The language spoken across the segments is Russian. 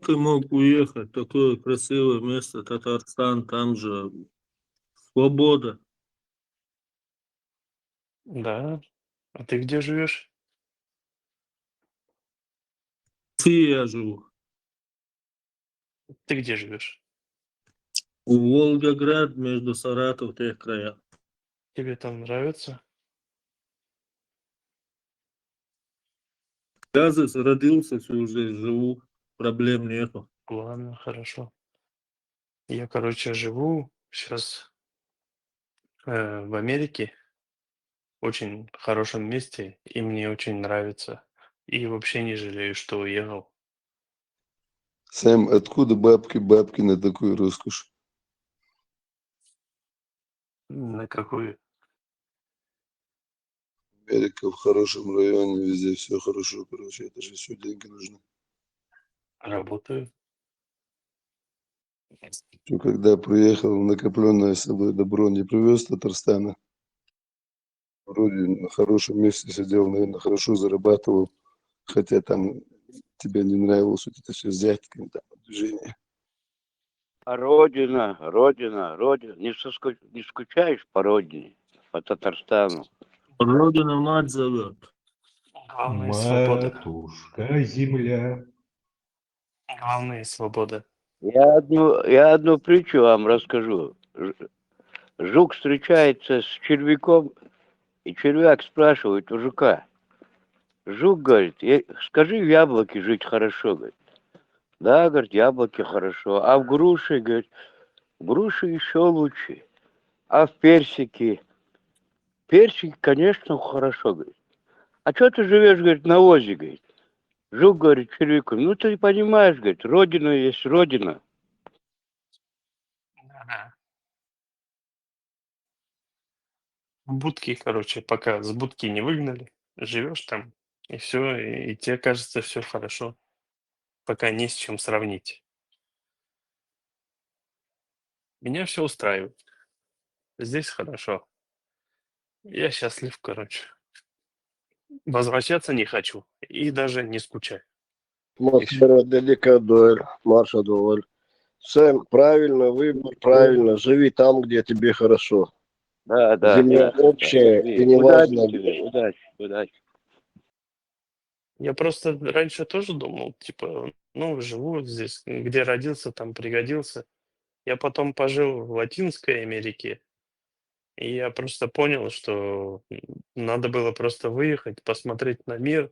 ты мог уехать? Такое красивое место, Татарстан, там же свобода. Да. А ты где живешь? В России я живу. Ты где живешь? Волгоград, между Саратов, тех краях. Тебе там нравится? Я здесь родился, всю жизнь живу, проблем нету. Ладно, хорошо. Я, короче, живу сейчас в Америке, очень хорошем месте, и мне очень нравится. И вообще не жалею, что уехал. Сэм, откуда бабки на такую роскошь? На какую? Америка в хорошем районе, везде все хорошо, короче, это же все деньги нужны. Работаю. Что, когда приехал, накопленное с собой добро не привез с Татарстана? Вроде на хорошем месте сидел, наверное, хорошо зарабатывал, хотя там тебе не нравилось вот это все с дядьками, там, движение. Родина, родина, родина. Не скучаешь по родине, по Татарстану? Родина мать зовет. Главное свобода. Матушка земля. Главное свобода. Я одну притчу вам расскажу. Жук встречается с червяком, и червяк спрашивает у жука. Жук говорит, скажи, в яблоке жить хорошо, говорит. Да, говорит, яблоки хорошо. А в груши, говорит, груши еще лучше. А в персике? Персик, конечно, хорошо, говорит. А что ты живешь, говорит, на озе, говорит. Жук говорит червяку, ну ты понимаешь, говорит, родина есть родина. Да. В будке, короче, пока с будки не выгнали, живешь там, и все, и тебе кажется все хорошо, пока не с чем сравнить. Меня все устраивает. Здесь хорошо. Я счастлив, короче. Возвращаться не хочу и даже не скучаю. И всё. Атмосфера далекодоль, маршадоль. Сэм, правильно выбор, правильно. Живи там, где тебе хорошо. Да, Земля общая, и неважно. Удачи тебе, удачи. Я просто раньше тоже думал, типа, ну, живу здесь, где родился, там пригодился. Я потом пожил в Латинской Америке, и я просто понял, что надо было просто выехать, посмотреть на мир,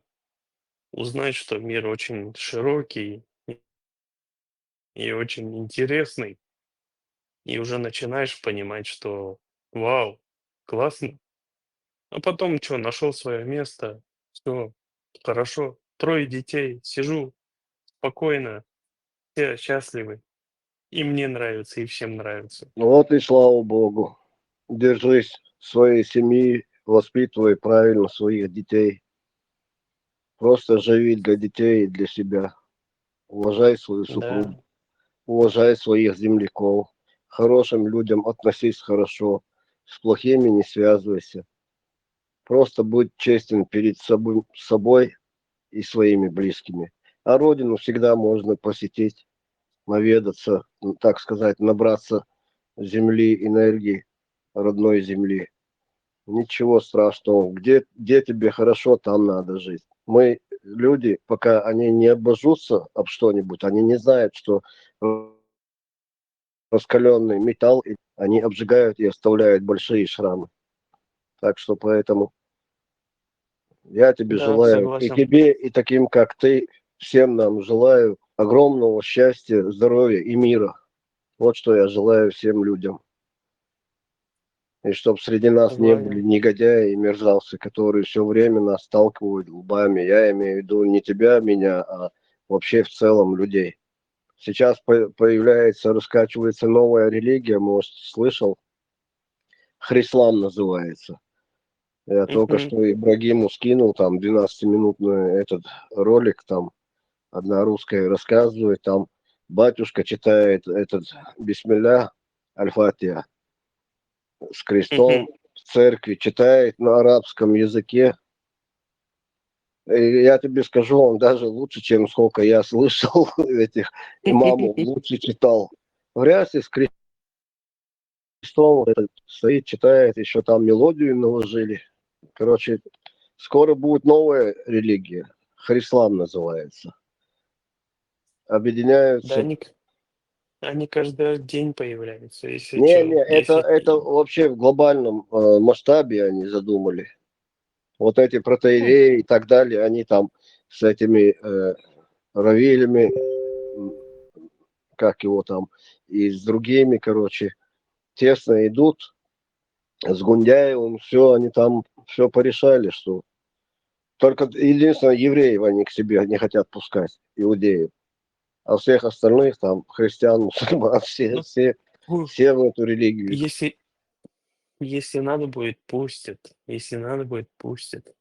узнать, что мир очень широкий и очень интересный, и уже начинаешь понимать, что вау, классно. А потом что, нашел свое место, все хорошо, трое детей, сижу спокойно, все счастливы, и мне нравится, и всем нравится. Вот и слава богу. Держись своей семьи, воспитывай правильно своих детей. Просто живи для детей и для себя. Уважай свою Да, супругу, уважай своих земляков. К хорошим людям относись хорошо, с плохими не связывайся. Просто будь честен перед собой и своими близкими. А родину всегда можно посетить, наведаться, так сказать, набраться земли, энергии родной земли. Ничего страшного. Где тебе хорошо, там надо жить. Мы, люди, пока они не обожжутся об что-нибудь, они не знают, что раскаленный металл, они обжигают и оставляют большие шрамы. Так что поэтому я тебе да, желаю, и согласен. тебе, и таким, как ты, всем нам желаю огромного счастья, здоровья и мира. Вот что я желаю всем людям. И чтобы среди нас не были Согласен. негодяи и мерзавцы, которые все время нас сталкивают лбами. Я имею в виду не тебя, меня, а вообще в целом людей. Сейчас появляется, раскачивается новая религия, может, слышал? Хрислам называется. Я только Мгм. что Ибрагиму скинул там 12-минутный этот ролик, там одна русская рассказывает, там батюшка читает этот Бисмилля Аль-Фатиха с крестом Мгм. в церкви, читает на арабском языке, Я тебе скажу, он даже лучше, чем сколько я слышал этих имамов, лучше читал. В рясе с крестом вот этот стоит, читает, еще там мелодию наложили. Короче, скоро будет новая религия. Хрислам называется. Да, Объединяются. они каждый день появляются, если Не, что. это вообще в глобальном масштабе они задумали. Вот эти протоиереи и так далее, они там с этими раввилями, как его там, и с другими, короче, тесно идут, с Гундяевым, все, они там все порешали, что только единственное, евреев они к себе не хотят пускать, иудеев. А всех остальных, там, христиан, мусульман, Ну, все в эту религию. если надо будет, пустят. Если надо будет, пустят.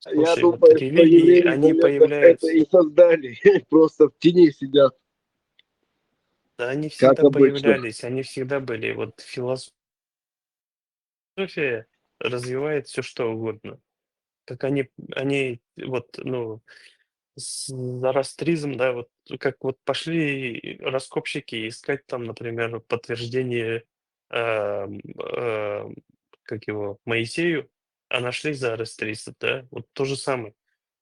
Я Слушай, вот думаю, что религии, евреи, они наверное, это появляются. и создали. Просто в тени сидят, Да, они как всегда обычно. появлялись, они всегда были. Вот философия развивает все что угодно. Как они вот, ну, зороастризм, да, вот как вот пошли раскопщики искать там, например, подтверждение, ам, как его, Моисею, а нашли зороастризм, да, вот то же самое.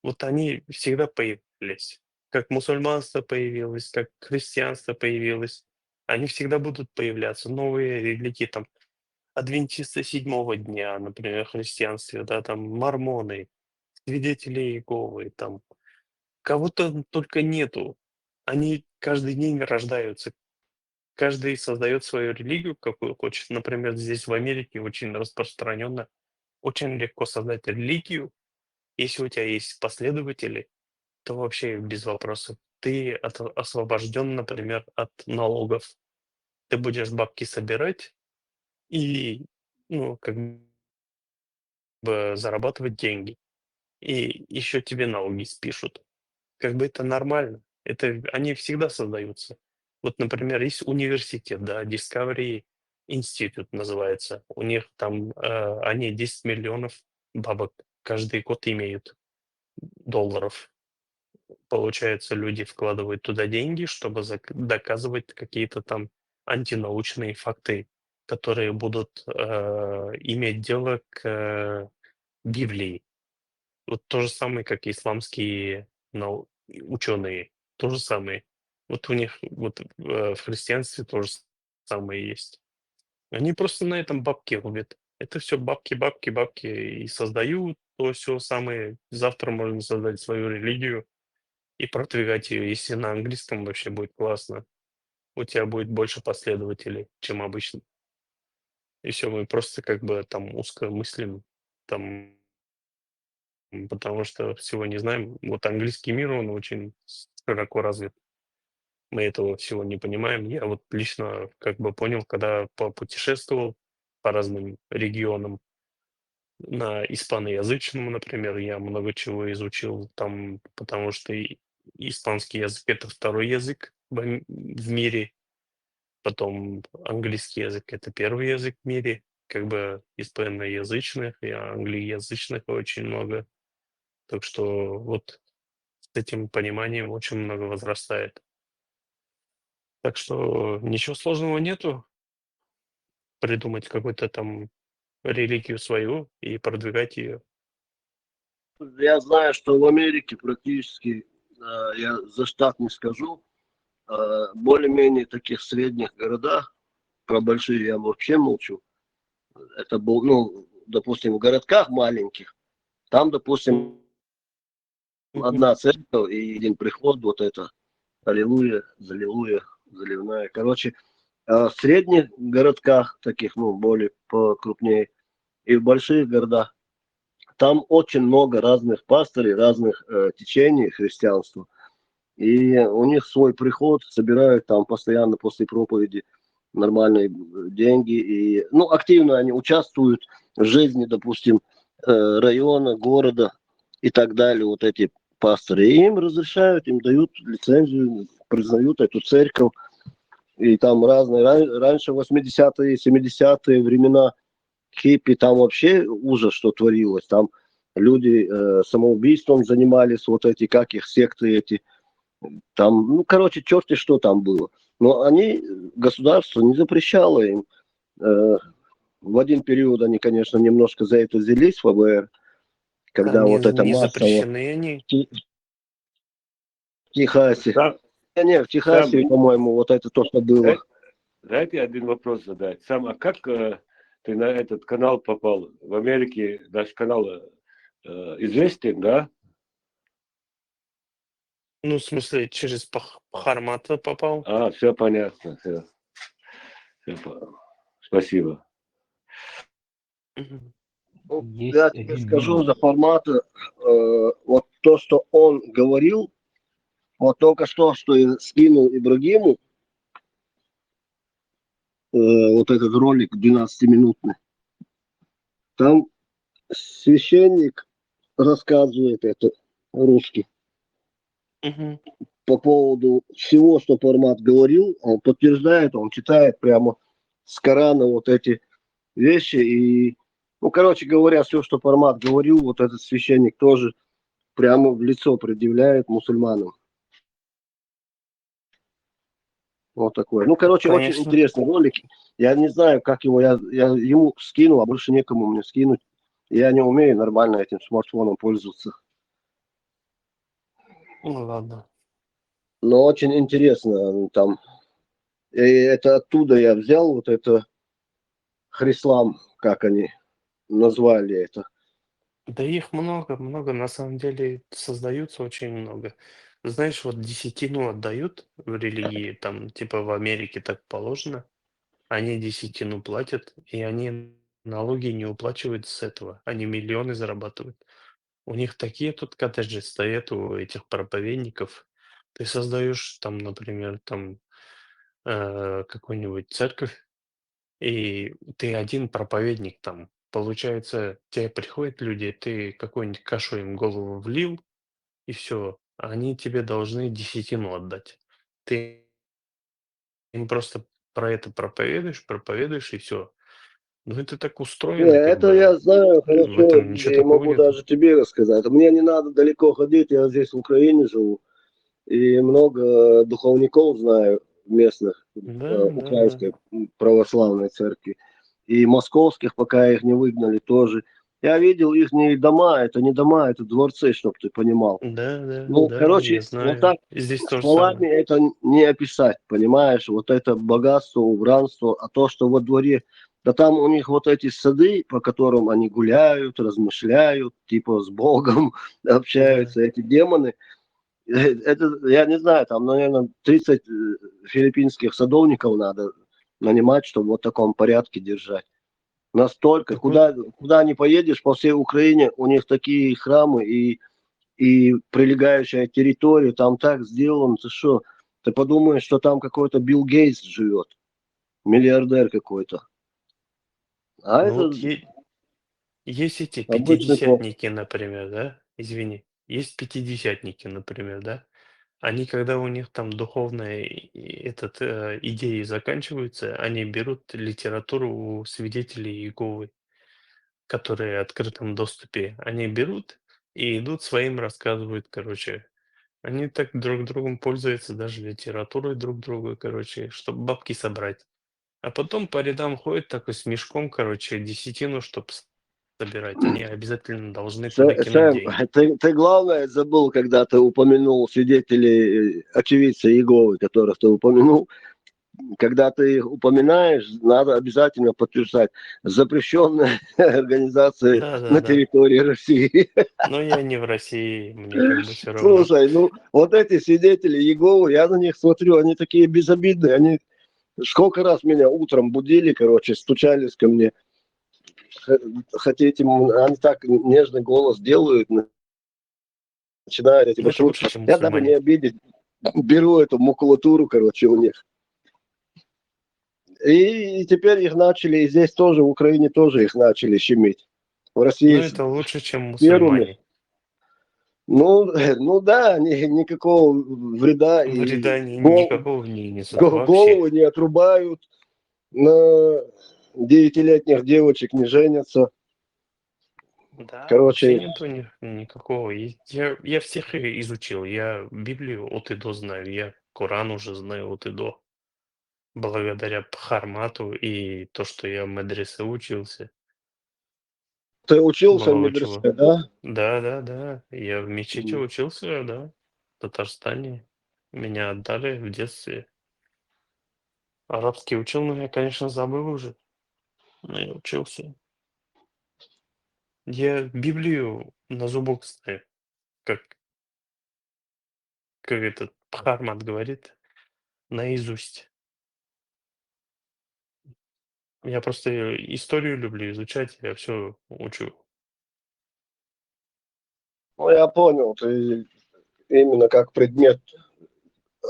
Вот они всегда появились. Как мусульманство появилось, как христианство появилось. Они всегда будут появляться. Новые религии, там, адвентисты седьмого дня, например, в христианстве, да, там, мормоны, свидетели Иеговы, там, кого-то только нету. Они каждый день рождаются. Каждый создает свою религию, какую хочет. Например, здесь в Америке очень распространенно. Очень легко создать религию. Если у тебя есть последователи, то вообще без вопросов. Ты освобожден, например, от налогов. Ты будешь бабки собирать и, ну, как бы зарабатывать деньги. И еще тебе налоги спишут. Как бы это нормально. Это они всегда создаются. Вот, например, есть университет, да, Discovery Institute называется. У них там, они 10 миллионов бабок каждый год имеют, долларов. Получается, люди вкладывают туда деньги, чтобы доказывать какие-то там антинаучные факты, которые будут иметь дело к Библии. Вот то же самое, как и исламские ученые. То же самое. Вот у них вот в христианстве то же самое есть. Они просто на этом бабки рубят. Это все бабки, бабки, бабки. И создают то все самое. Завтра можно создать свою религию и продвигать ее. Если на английском вообще будет классно. У тебя будет больше последователей, чем обычно. И все, мы просто как бы там узко мыслим. Там потому что всего не знаем. Вот английский мир, он очень широко развит. Мы этого всего не понимаем. Я вот лично как бы понял, когда попутешествовал по разным регионам, на испаноязычном, например, я много чего изучил там, потому что испанский язык — это второй язык в мире, потом английский язык — это первый язык в мире, как бы испаноязычных и англоязычных очень много. Так что вот с этим пониманием очень много возрастает. Так что ничего сложного нету придумать какую-то там религию свою и продвигать ее. Я знаю, что в Америке практически, я за штат не скажу, более-менее таких средних городах, про большие я вообще молчу. Это был, ну, допустим, в городках маленьких, там, допустим, Мгм. одна церковь и один приход, вот это, аллилуйя, залилуя, заливная. Короче, в средних городках, таких, ну, более покрупнее, и в больших городах, там очень много разных пастырей, разных течений христианства. И у них свой приход, собирают там постоянно после проповеди нормальные деньги. И, ну, активно они участвуют в жизни, допустим, района, города и так далее, вот эти пасторы. И им разрешают, им дают лицензию, признают эту церковь. И там разные, раньше 80-е, 70-е времена, хиппи, там вообще ужас, что творилось. Там люди самоубийством занимались, вот эти, как их секты эти, там, ну, короче, черти что там было. Но они, государство не запрещало им. В один период они, конечно, немножко за это взялись, ФБР, Да когда вот это не массово запрещены они. в Техасе. Сам, Не, в Техасе, сам, по-моему, вот это то, что было. дайте один вопрос задать. Сам, а как ты на этот канал попал? В Америке наш канал известен, да? Ну, в смысле, через Хармата попал. А, все понятно. Спасибо. Мгм. Ну, Есть я тебе один скажу минус. за формата, вот то, что он говорил, вот только что я скинул Ибрагиму, вот этот ролик 12-минутный, там священник рассказывает это русский Мгм. по поводу всего, что формат говорил, он подтверждает, он читает прямо с Корана вот эти вещи, и, ну, короче говоря, все, что формат говорил, вот этот священник тоже прямо в лицо предъявляет мусульманам. Вот такой. Ну, короче, очень Конечно. интересный ролик. Я не знаю, как его, я ему скинул, а больше некому мне скинуть. Я не умею нормально этим смартфоном пользоваться. Ну ладно. Но очень интересно там. И это оттуда я взял вот это Хрислам, как они назвали это. Да их много, много. На самом деле создаются очень много. Знаешь, вот десятину отдают в религии, там, типа в Америке так положено. Они десятину платят, и они налоги не уплачивают с этого. Они миллионы зарабатывают. У них такие тут коттеджи стоят у этих проповедников. Ты создаешь там, например, там какую-нибудь церковь, и ты один проповедник там. Получается, тебе приходят люди, ты какую-нибудь кашу им в голову влил, и все. Они тебе должны десятину отдать. Ты им просто про это проповедуешь, и все. Ну, это так Не, устроено, как это я бы знаю в хорошо этом ничего и такого могу нету. даже тебе рассказать. Мне не надо далеко ходить, я здесь в Украине живу. И много духовников знаю местных, Да, да, да. украинской православной церкви. И московских, пока их не выгнали, тоже. Я видел их дома, это не дома, это дворцы, чтобы ты понимал. Да, да, Ну, да, я короче, вот знаю. так И здесь то же словами самое. это не описать, понимаешь? Вот это богатство, убранство, а то, что во дворе, да там у них вот эти сады, по которым они гуляют, размышляют, типа с Богом Да. общаются, эти демоны, это, я не знаю, там, наверное, 30 филиппинских садовников надо нанимать, чтобы вот в таком порядке держать. Настолько, Так вот, куда не поедешь по всей Украине, у них такие храмы и прилегающая территория, там так сделано, ты что, ты подумаешь, что там какой-то Билл Гейтс живет, миллиардер какой-то. А ну это вот есть эти обычный поп. пятидесятники, например, да? Извини. Есть пятидесятники, например, да? Они, когда у них там духовные идеи заканчиваются, они берут литературу у свидетелей Иеговы, которые в открытом доступе. Они берут и идут своим рассказывают, короче. Они так друг другом пользуются, даже литературой друг другу, короче, чтобы бабки собрать. А потом по рядам ходят такой с мешком, короче, десятину, чтобы собирать. Они обязательно должны туда кинуть Сэм, деньги. ты главное забыл, когда ты упомянул свидетелей, очевидца Иеговы, которых ты упомянул. Когда ты их упоминаешь, надо обязательно подтверждать запрещенные организации на Да-да-да. территории России. Но я не в России, мне как бы все равно. Слушай, ну вот эти свидетели Иеговы, я на них смотрю, они такие безобидные, они сколько раз меня утром будили, короче, стучались ко мне, х- хотите, они так нежный голос делают, начинают эти Но это маршруты. лучше, чем Я, дабы не мусульмане. обидеть, беру эту макулатуру, короче, у них. И теперь их начали, и здесь тоже, в Украине тоже их начали щемить. В Но России это лучше, чем первыми. мусульмане. Ну, ну да, никакого вреда и Вреда никакого в ней несут вообще. головы не отрубают, на 9-летних девочек не женятся. Да, вообще Короче, нет у них никакого. Я всех изучил. Я Библию от и до знаю. Я Коран уже знаю от и до. Благодаря Пхармату и то, что я в медресе учился. ты учился в Много медресе, чего. да? Да. Я в мечети М. учился, да. В Татарстане. Меня отдали в детстве. Арабский учил, но я, конечно, забыл уже. Но я учился. Я Библию на зубок знаю, как, как этот Пхармат говорит, наизусть. Я просто историю люблю изучать, я все учу. Ну, я понял, ты именно как предмет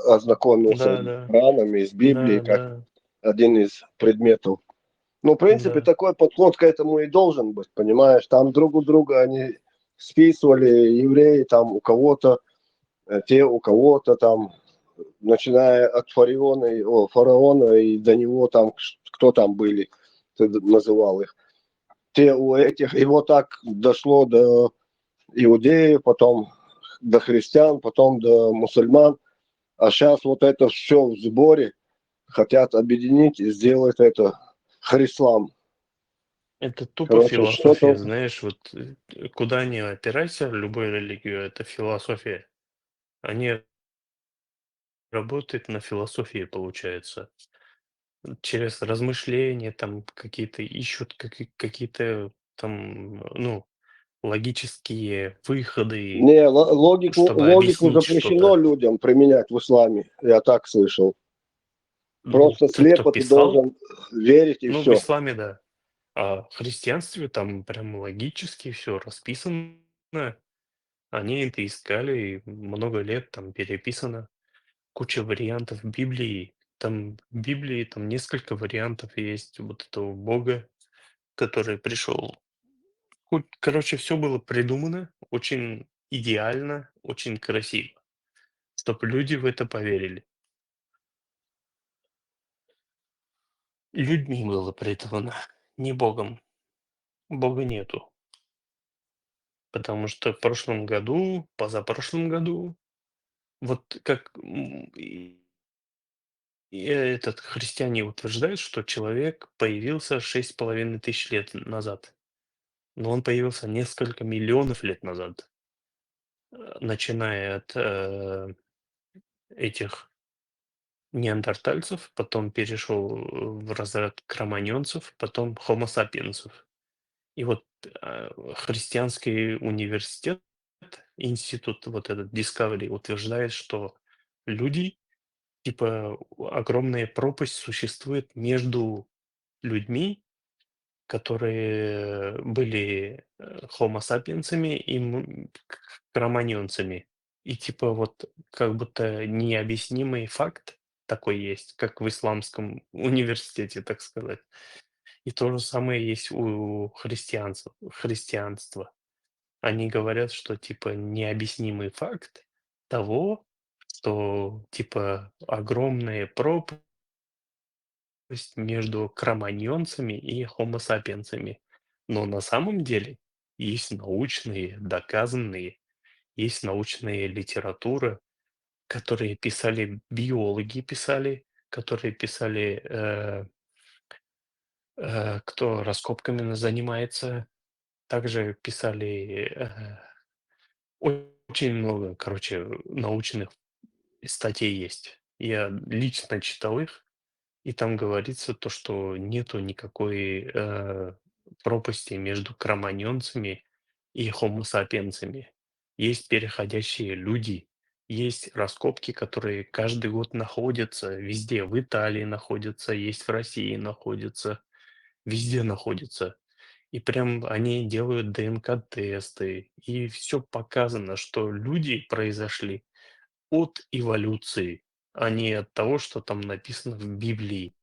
ознакомился Да, с да, Кораном и с Библией, да, как да, один из предметов. Ну, в принципе, да. такой подход к этому и должен быть, понимаешь? Там друг у друга они списывали, евреи там у кого-то, те у кого-то там, начиная от фараона и до него там, кто там были, ты называл их. Те у этих, и вот так дошло до иудеев, потом до христиан, потом до мусульман. А сейчас вот это все в сборе хотят объединить и сделать это хрислам. Это тупо Короче, философия, что-то... знаешь, вот куда ни опирайся, любую религию, это философия. Они работают на философии, получается. Через размышления там какие-то ищут какие-то там, ну, логические выходы, Не, логику, чтобы логику объяснить запрещено что-то. людям применять в исламе. Я так слышал. Ну, Просто те, кто слепо ты писал, должен верить и ну, в все. исламе, да. А в христианстве там прям логически все расписано. Они это искали, и много лет там переписано. Куча вариантов Библии. Там в Библии там несколько вариантов есть вот этого Бога, который пришел. Короче, все было придумано очень идеально, очень красиво, чтобы люди в это поверили. Людьми было придумано, не Богом. Бога нету. Потому что в прошлом году, позапрошлом году, вот как этот христиане утверждают, что человек появился 6,5 тысяч лет назад. Но он появился несколько миллионов лет назад, начиная от этих неандертальцев, потом перешел в разряд кроманьонцев, потом хомо сапиенсов. И вот христианский университет, институт вот этот Discovery утверждает, что люди, типа огромная пропасть существует между людьми, которые были хомо сапиенсами и кроманьонцами. И типа вот как будто необъяснимый факт такой есть, как в исламском университете, так сказать. И то же самое есть у христианства. Они говорят, что типа необъяснимый факт того, что типа огромная пропасть между кроманьонцами и хомо сапиенсами. Но на самом деле есть научные, доказанные, есть научная литература, которые писали биологи, писали, которые писали, кто раскопками занимается, также писали очень много, короче, научных статей есть. Я лично читал их. И там говорится то, что нету никакой пропасти между кроманьонцами и хомо сапиенсами. Есть переходящие люди, есть раскопки, которые каждый год находятся везде. В Италии находятся, есть в России находятся, везде находятся. И прям они делают ДНК-тесты, и все показано, что люди произошли от эволюции, а не от того, что там написано в Библии.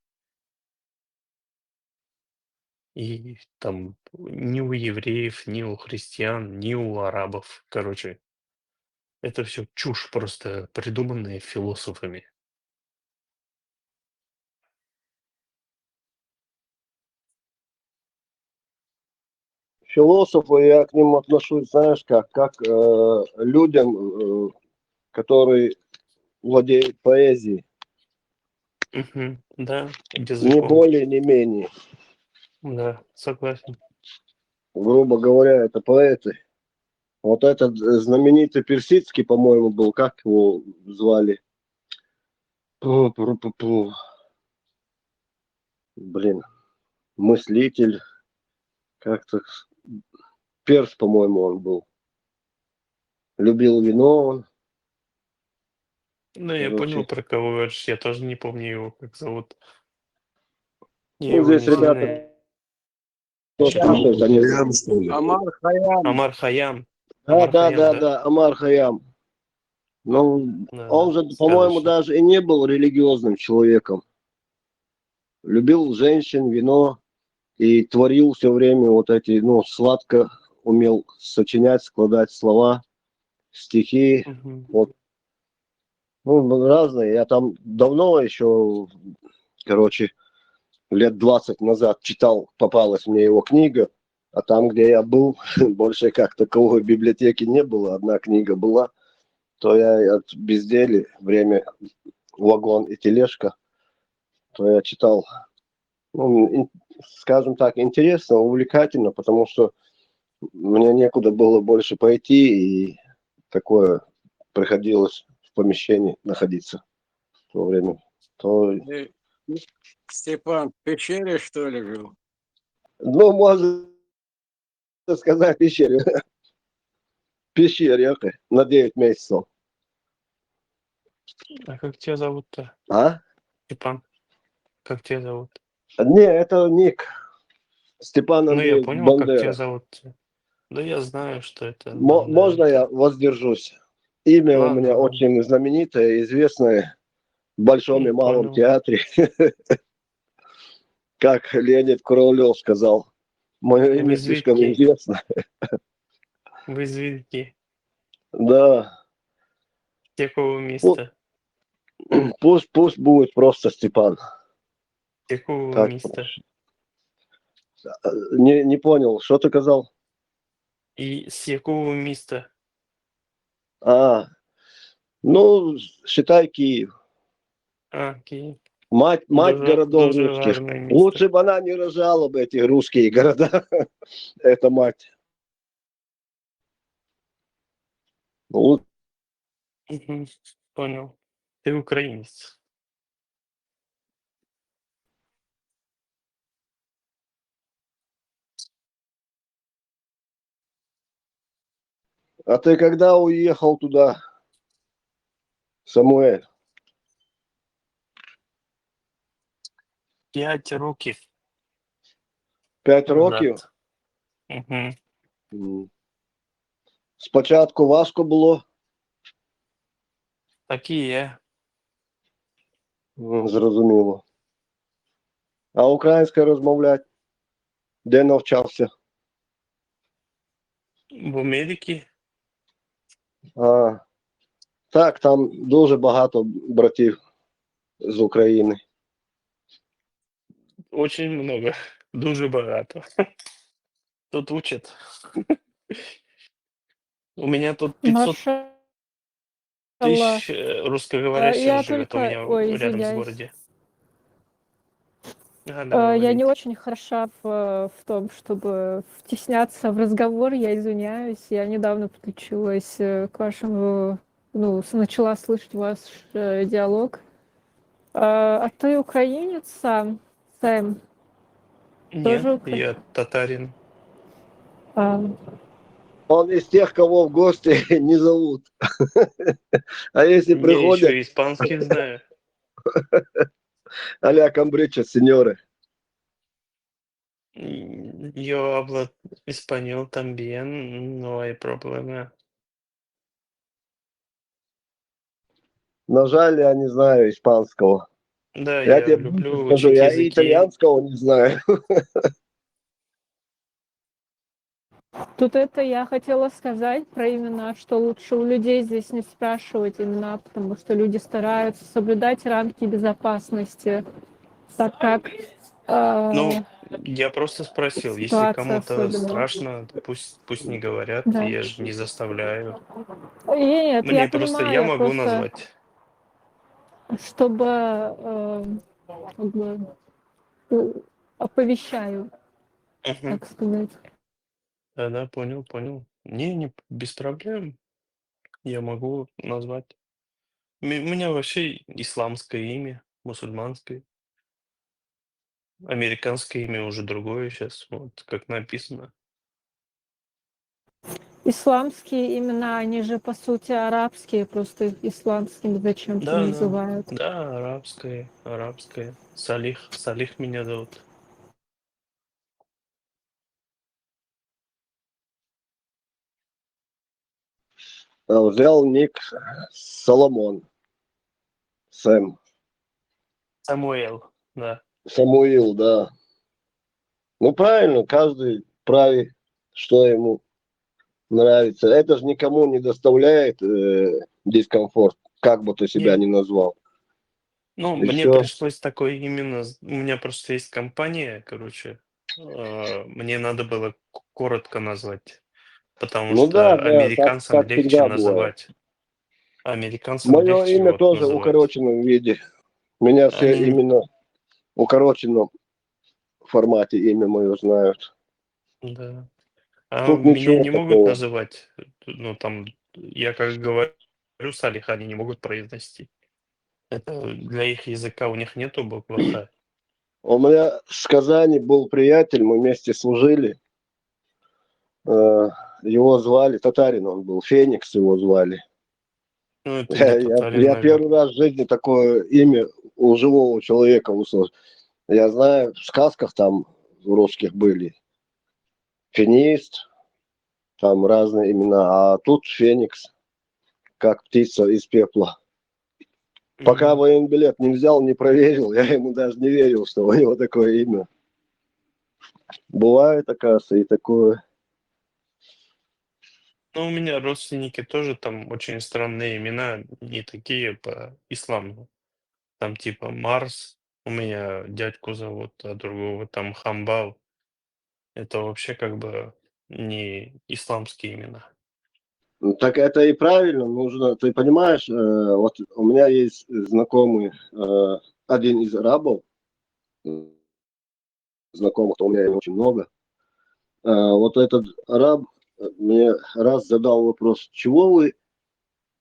И там ни у евреев, ни у христиан, ни у арабов. Короче, это все чушь просто, придуманная философами. философы, я к ним отношусь, знаешь, как людям, которые владеют поэзией. Да, Не языком. более, не менее. Да, согласен. Грубо говоря, это поэты. Вот этот знаменитый Персидский, по-моему, был, как его звали? Пу-пу-пу-пу. Блин, мыслитель, как-то перс, по-моему, он был. Любил вино он. Ну, я понял, Короче, про кого говоришь. Я тоже не помню его, как зовут. Я ну, его здесь не сильно... ребята тоже слушают, они... Хаям, что ли? Амар Хаям. Амар Хаям. Да, Амар да, Хаям, да, да? да, Амар Хаям. Ну, Да, он да, же, по-моему, сказочно. даже и не был религиозным человеком. Любил женщин, вино и творил все время вот эти, ну, сладко умел сочинять, складать слова, стихи. Мгм. Вот. Ну, разные. Я там давно еще, короче, лет 20 назад читал, попалась мне его книга, а там, где я был, больше как таковой библиотеки не было, одна книга была, то я от безделья, время, вагон и тележка, то я читал, ну, скажем так, интересно, увлекательно, потому что мне некуда было больше пойти, и такое приходилось в помещении находиться в то время. То, Степан, в пещере, что ли, жил? ну, можно сказать, пещере. Пещере на 9 месяцев. А как тебя зовут-то? А? Степан. Как тебя зовут? Не, это ник. Степан Ну, я Андреевич понял, как тебя Бандера. зовут. Да я знаю, что это Бандера. Можно я воздержусь? Имя у меня Ладно, ладно. очень знаменитое, известное в Большом и Малом Понял. театре. Как Леонид Куравлев сказал, мое имя слишком Визвитки. известно. Визвитки. Да. С какого Ну, места? пусть будет просто Степан. С какого Так, места? не понял, что ты сказал? И с какого места? А, ну, считай Киев. А, Киев. Мать городов Дуже русских. гарне місто. Лучше бы она не рожала бы эти русские города. Это мать. Ну, Мгм. Понял. Ты украинец. а ты когда уехал туда, Самуэль? 5 років 5 років? назад. Угу. Спочатку важко було? Так і є. Зрозуміло. А українською розмовляти? Де навчався? В Америці А, так, там дуже багато братів з України. очень много. Дуже багато. Тут учат. У меня тут 500 Машалла. тысяч русскоговорящих Я живет у только... меня Ой, рядом с извиняюсь. городе. Да, Я не говорите. очень хороша в том, чтобы втесняться в разговор, я извиняюсь. Я недавно подключилась к вашему... Ну, начала слышать ваш диалог. А ты украинец сам, Сэм? Тоже Нет, я татарин. Он из тех, кого в гости не зовут. А если Я приходят, еще испанский знаю. а-ля камбрича, сеньоры. Yo hablo español también, no hay problema. На жаль, я не знаю испанского. Да, Я я тебе больше люблю скажу, учить я и языки. итальянского не знаю. Тут это я хотела сказать про именно, что лучше у людей здесь не спрашивать имена, потому что люди стараются соблюдать рамки безопасности, так как... Ну, Я просто спросил, если Ситуация кому-то особенная. страшно, пусть не говорят, Да. я же не заставляю. Нет, я Мне просто, понимаю, я я могу просто, назвать. чтобы как бы, оповещаю, Мгм. так сказать. Да, понял. Не, без проблем. Я могу назвать. У меня вообще исламское имя, мусульманское. Американское имя уже другое сейчас, вот как написано. Исламские имена, они же по сути арабские, просто их исламскими зачем-то Да, называют. да, арабское. Салих меня зовут. Взял ник Соломон, Сэм, Самуэл, да. Самуил, да. Ну, правильно, каждый правит, что ему нравится. Это же никому не доставляет дискомфорт, как бы ты себя Не, ни назвал. ну, И мне все. пришлось такой именно, у меня просто есть компания, короче, мне надо было коротко назвать, потому Ну да, что да, американцам как легче всегда бывает. называть. Американцам Мое легче имя вот тоже в называть. укороченном виде. Меня все Они, именно в укороченном формате имя мое знают. да. А Тут меня ничего не могут такого. называть, ну, там, я как говорю Салих, они не могут произнести. Это для их языка, у них нету буквы Х. У меня в Казани был приятель, мы вместе служили. Э, Его звали, татарин он был, Феникс его звали. Ну, это не татарин, Я первый наверное. раз в жизни такое имя у живого человека услышал. Я знаю, в сказках там русских были. Финист, там разные имена. А тут Феникс, как птица из пепла. Пока военбилет не взял, не проверил, я ему даже не верил, что у него такое имя. Бывает, оказывается, и такое. Ну, у меня родственники тоже там очень странные имена, не такие по исламу. Там типа Марс, у меня дядьку зовут, а другого там Хамбал. Это вообще как бы не исламские имена. Ну, так это и правильно, нужно, ты понимаешь, вот у меня есть знакомый, один из арабов, знакомых-то у меня их очень много. Вот этот араб мне раз задал вопрос, чего вы,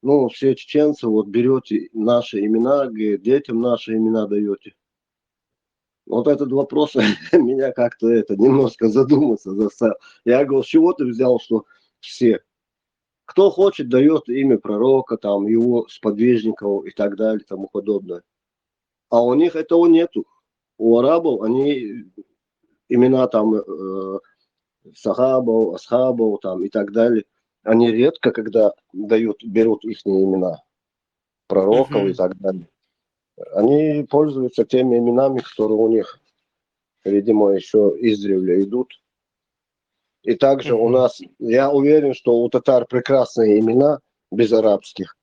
ну, все чеченцы, вот берете наши имена, говорит, детям наши имена даете. Вот этот вопрос меня как-то это немножко задуматься заставил. Я говорю, с чего ты взял, что все? Кто хочет, дает имя пророка, там, его сподвижников и так далее, и тому подобное. А у них этого нету. У арабов они имена там сахабов, асхабов там и так далее. Они редко, когда дают, берут их имена пророков и Мгм. так далее. Они пользуются теми именами, которые у них, видимо, еще издревле идут. И также у Мгм. нас, я уверен, что у татар прекрасные имена без арабских.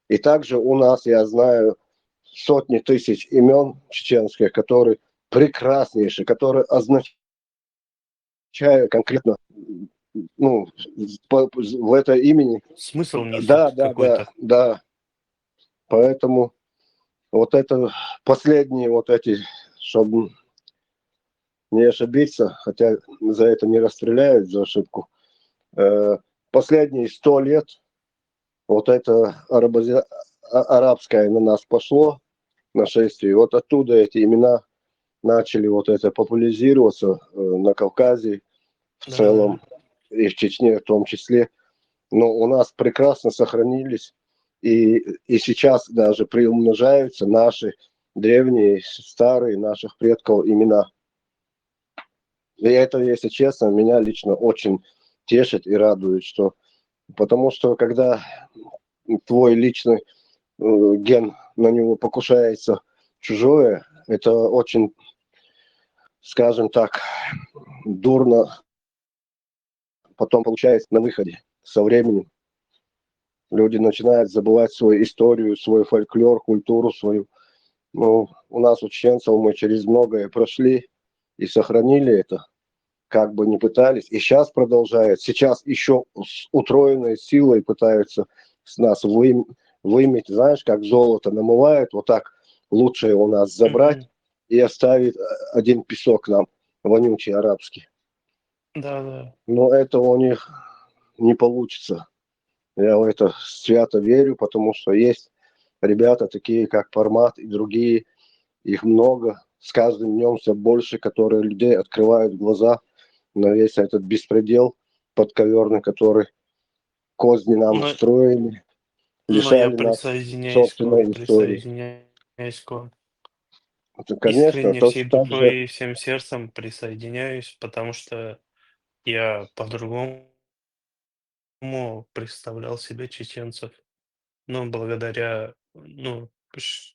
И также у нас, я знаю, сотни тысяч имен чеченских, которые прекраснейшие, которые означают конкретно, ну, в это имени. Смысл Да, несут да, да, какой-то. да. Поэтому вот это последние вот эти, чтобы не ошибиться, хотя за это не расстреляют, за ошибку, э, последние 100 лет вот это арабское на нас пошло, нашествие, вот оттуда эти имена начали вот это популяризироваться на Кавказе в Да. целом и в Чечне в том числе. Но у нас прекрасно сохранились и сейчас даже приумножаются наши древние, старые наших предков имена. И это, если честно, меня лично очень тешит и радует, что потому что когда твой личный ген на него покушается чужое, это очень, скажем так, дурно потом получается на выходе со временем. Люди начинают забывать свою историю, свой фольклор, культуру свою. Ну, у нас, у чеченцев, мы через многое прошли, и сохранили это, как бы не пытались. И сейчас продолжают. Сейчас еще с утроенной силой пытаются с нас вымыть, знаешь, как золото намывают, вот так лучшее у нас забрать Мгм. и оставить один песок нам, вонючий арабский. Да. Но это у них не получится. Я в это свято верю, потому что есть ребята такие, как Пармат и другие, их много, с каждым днем все больше, которые людей открывают глаза на весь этот беспредел подковерный, который козни нам Но, устроили, но я лишали нас присоединяюсь к вам, собственной истории. присоединяюсь к вам. Это, конечно, Искренне всей точно так же. душой и всем сердцем присоединяюсь, потому что я по-другому представлял себе чеченцев. Но благодаря,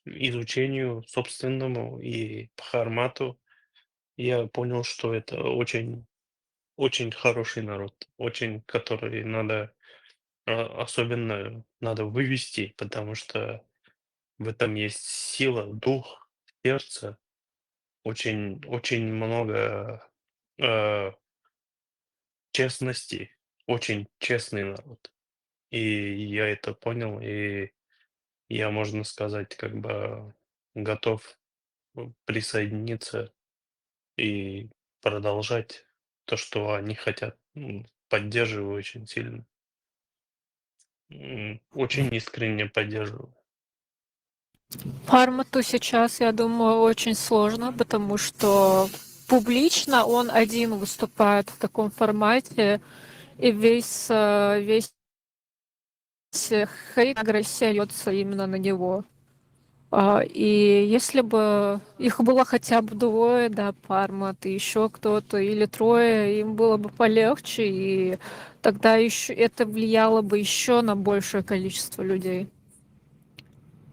изучению собственному и Хармату я понял, что это очень, очень хороший народ, очень, который надо, особенно надо вывести, потому что в этом есть сила, дух, сердце, очень, очень много э, честности, очень честный народ. И я это понял, и я, можно сказать, как бы готов присоединиться и продолжать то, что они хотят. Поддерживаю очень сильно. Очень искренне поддерживаю. Фармату сейчас, я думаю, очень сложно, потому что публично он один выступает в таком формате, и весь хейт, агрессия льется именно на него. И если бы их было хотя бы двое, да, Пармат и еще кто-то, или трое, им было бы полегче, и тогда еще это влияло бы еще на большее количество людей.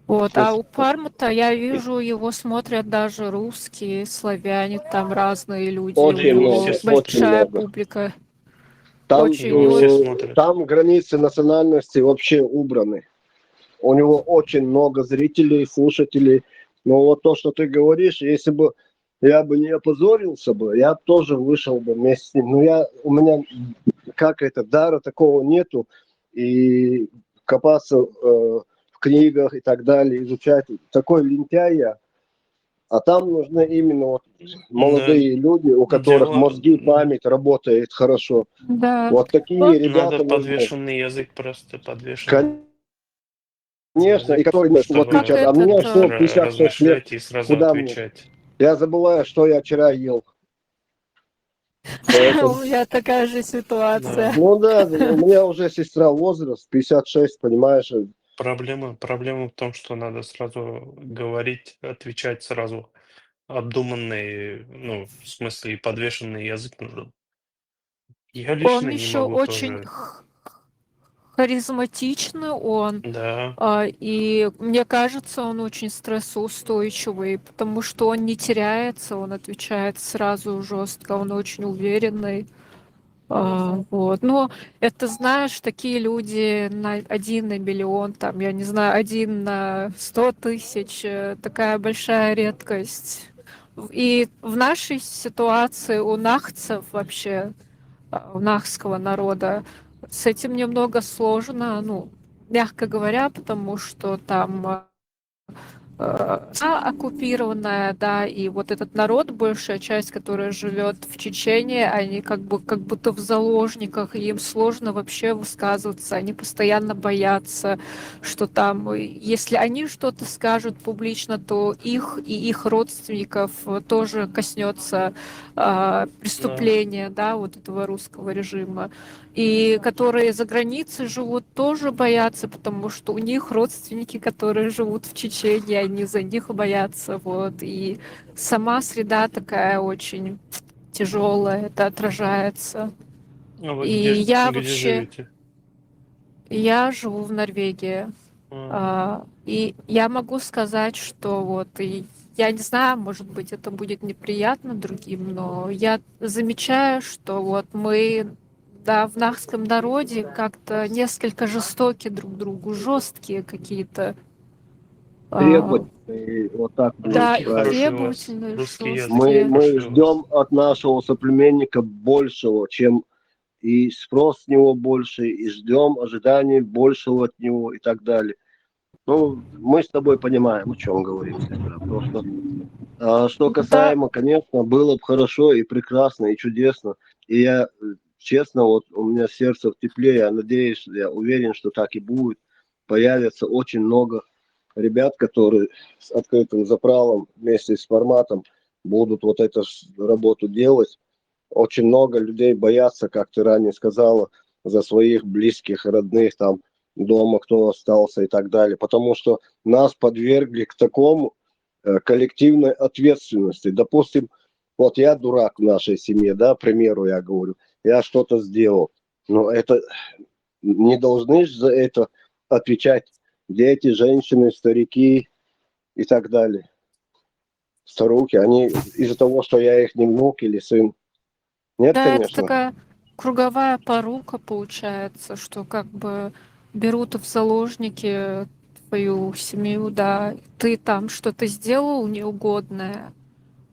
Вот, а Слушай, у Пармата я вижу, его смотрят даже русские, славяне, там разные люди, у очень Его него все много, очень смотрят. большая много. публика, Там, очень, Его все смотрят. там границы национальности вообще убраны. У него очень много зрителей, слушателей. Но вот то, что ты говоришь, если бы я бы не опозорился бы, я тоже вышел бы вместе с ним. Но у меня как это, дара такого нету. И копаться в книгах и так далее, изучать. Такой лентяй я. А там нужны именно вот Да, молодые люди, у которых дело, мозги, память работает хорошо. да. Вот такие Вот надо ребята нужны. подвешенный язык, просто подвешенный Конечно, и язык, которые, в как отличие чтобы от меня, что этот... быстро 56 лет, размышлять и сразу куда мне? отвечать. Я забываю, что я вчера ел. У Поэтому, меня такая же ситуация. Да. ну да, у меня уже сестра возраст, 56, понимаешь. Проблема в том, что надо сразу говорить, отвечать сразу. Обдуманный, в смысле, и подвешенный язык нужен. Я Он лично не еще могу очень тоже. харизматичный, он. Да, И мне кажется, он очень стрессоустойчивый, потому что он не теряется, он отвечает сразу жестко, он очень уверенный. Вот. Но это, знаешь, такие люди на 1 на 1 000 000, там, я не знаю, 1 на 100 000, такая большая редкость. И в нашей ситуации у нахцев вообще, у нахского народа, с этим немного сложно, ну, мягко говоря, потому что там оккупированная, да, и вот этот народ, большая часть, которая живет в Чечении, они как будто в заложниках, и им сложно вообще высказываться, они постоянно боятся, что там, если они что-то скажут публично, то их и их родственников тоже коснется да. преступления, да, вот этого русского режима. И которые за границей живут, тоже боятся, потому что у них родственники, которые живут в Чечении, они за них боятся, вот. И сама среда такая очень тяжелая, это отражается. А вы И где, я где вообще, живете? я живу в Норвегии, А, и я могу сказать, что вот, и я не знаю, может быть, это будет неприятно другим, но я замечаю, что вот мы, да, в нахском народе как-то несколько жестоки друг к другу, жесткие какие-то. А, Требовать И вот так будет Да, Русский и правильно. хороший у вас. требовательные, Русский язык Мы жесткие. хороший у вас. ждем от нашего соплеменника большего, чем и спрос с него больше, и ждем ожиданий большего от него и так далее. Ну, мы с тобой понимаем, о чем говорим, сестра. Просто что Да, касаемо, конечно, было бы хорошо и прекрасно, и чудесно. И я, честно, вот у меня сердце в тепле, я надеюсь, я уверен, что так и будет. Появится очень много ребят, которые с открытым заправом вместе с форматом будут вот эту работу делать. Очень много людей боятся, как ты ранее сказала, за своих близких, родных, там, дома, кто остался и так далее. Потому что нас подвергли к такому коллективной ответственности. Допустим, вот я дурак в нашей семье, да, к примеру, я говорю, я что-то сделал. Но это не должны же за это отвечать дети, женщины, старики и так далее. Старухи, они из-за того, что я их не внук или сын. Нет, да, это конечно. такая круговая порука получается, что как бы берут в заложники твою семью, да, ты там что-то сделал неугодное,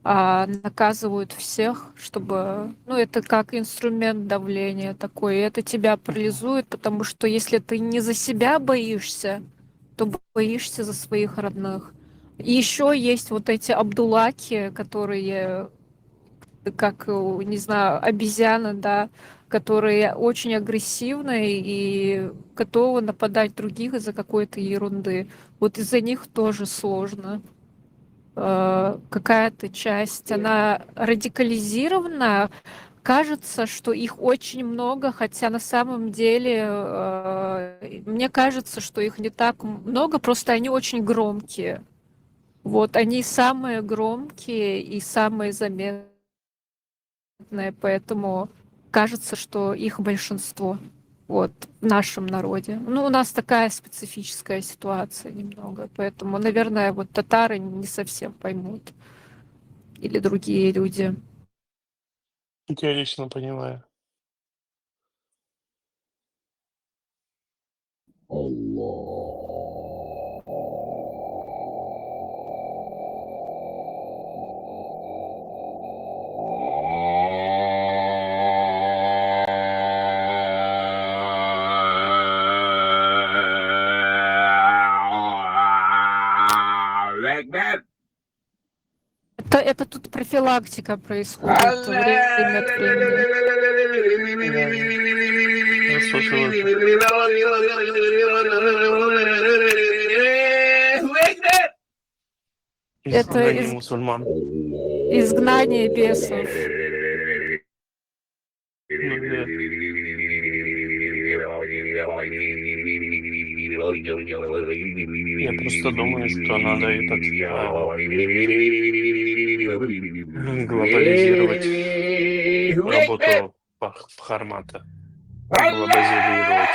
а наказывают всех, чтобы, ну, это как инструмент давления такой, и это тебя парализует, потому что если ты не за себя боишься, то боишься за своих родных. И еще есть вот эти абдулаки, которые, как, не знаю, обезьяны, да, которые очень агрессивные и готовы нападать других из-за какой-то ерунды. Вот из-за них тоже сложно. Какая-то часть, она радикализирована. Кажется, что их очень много, хотя на самом деле мне кажется, что их не так много, просто они очень громкие. Вот, они самые громкие и самые заметные, поэтому кажется, что их большинство. Вот, в нашем народе. Ну, у нас такая специфическая ситуация немного, поэтому, наверное, вот татары не совсем поймут. Или другие люди. Я лично понимаю. Это тут профилактика происходит время от времени. Я слышал это. Это Изгнание мусульман. изгнание бесов. Ну, да. Я просто думаю, что надо глобализировать работу Пхармата. Глобализировать.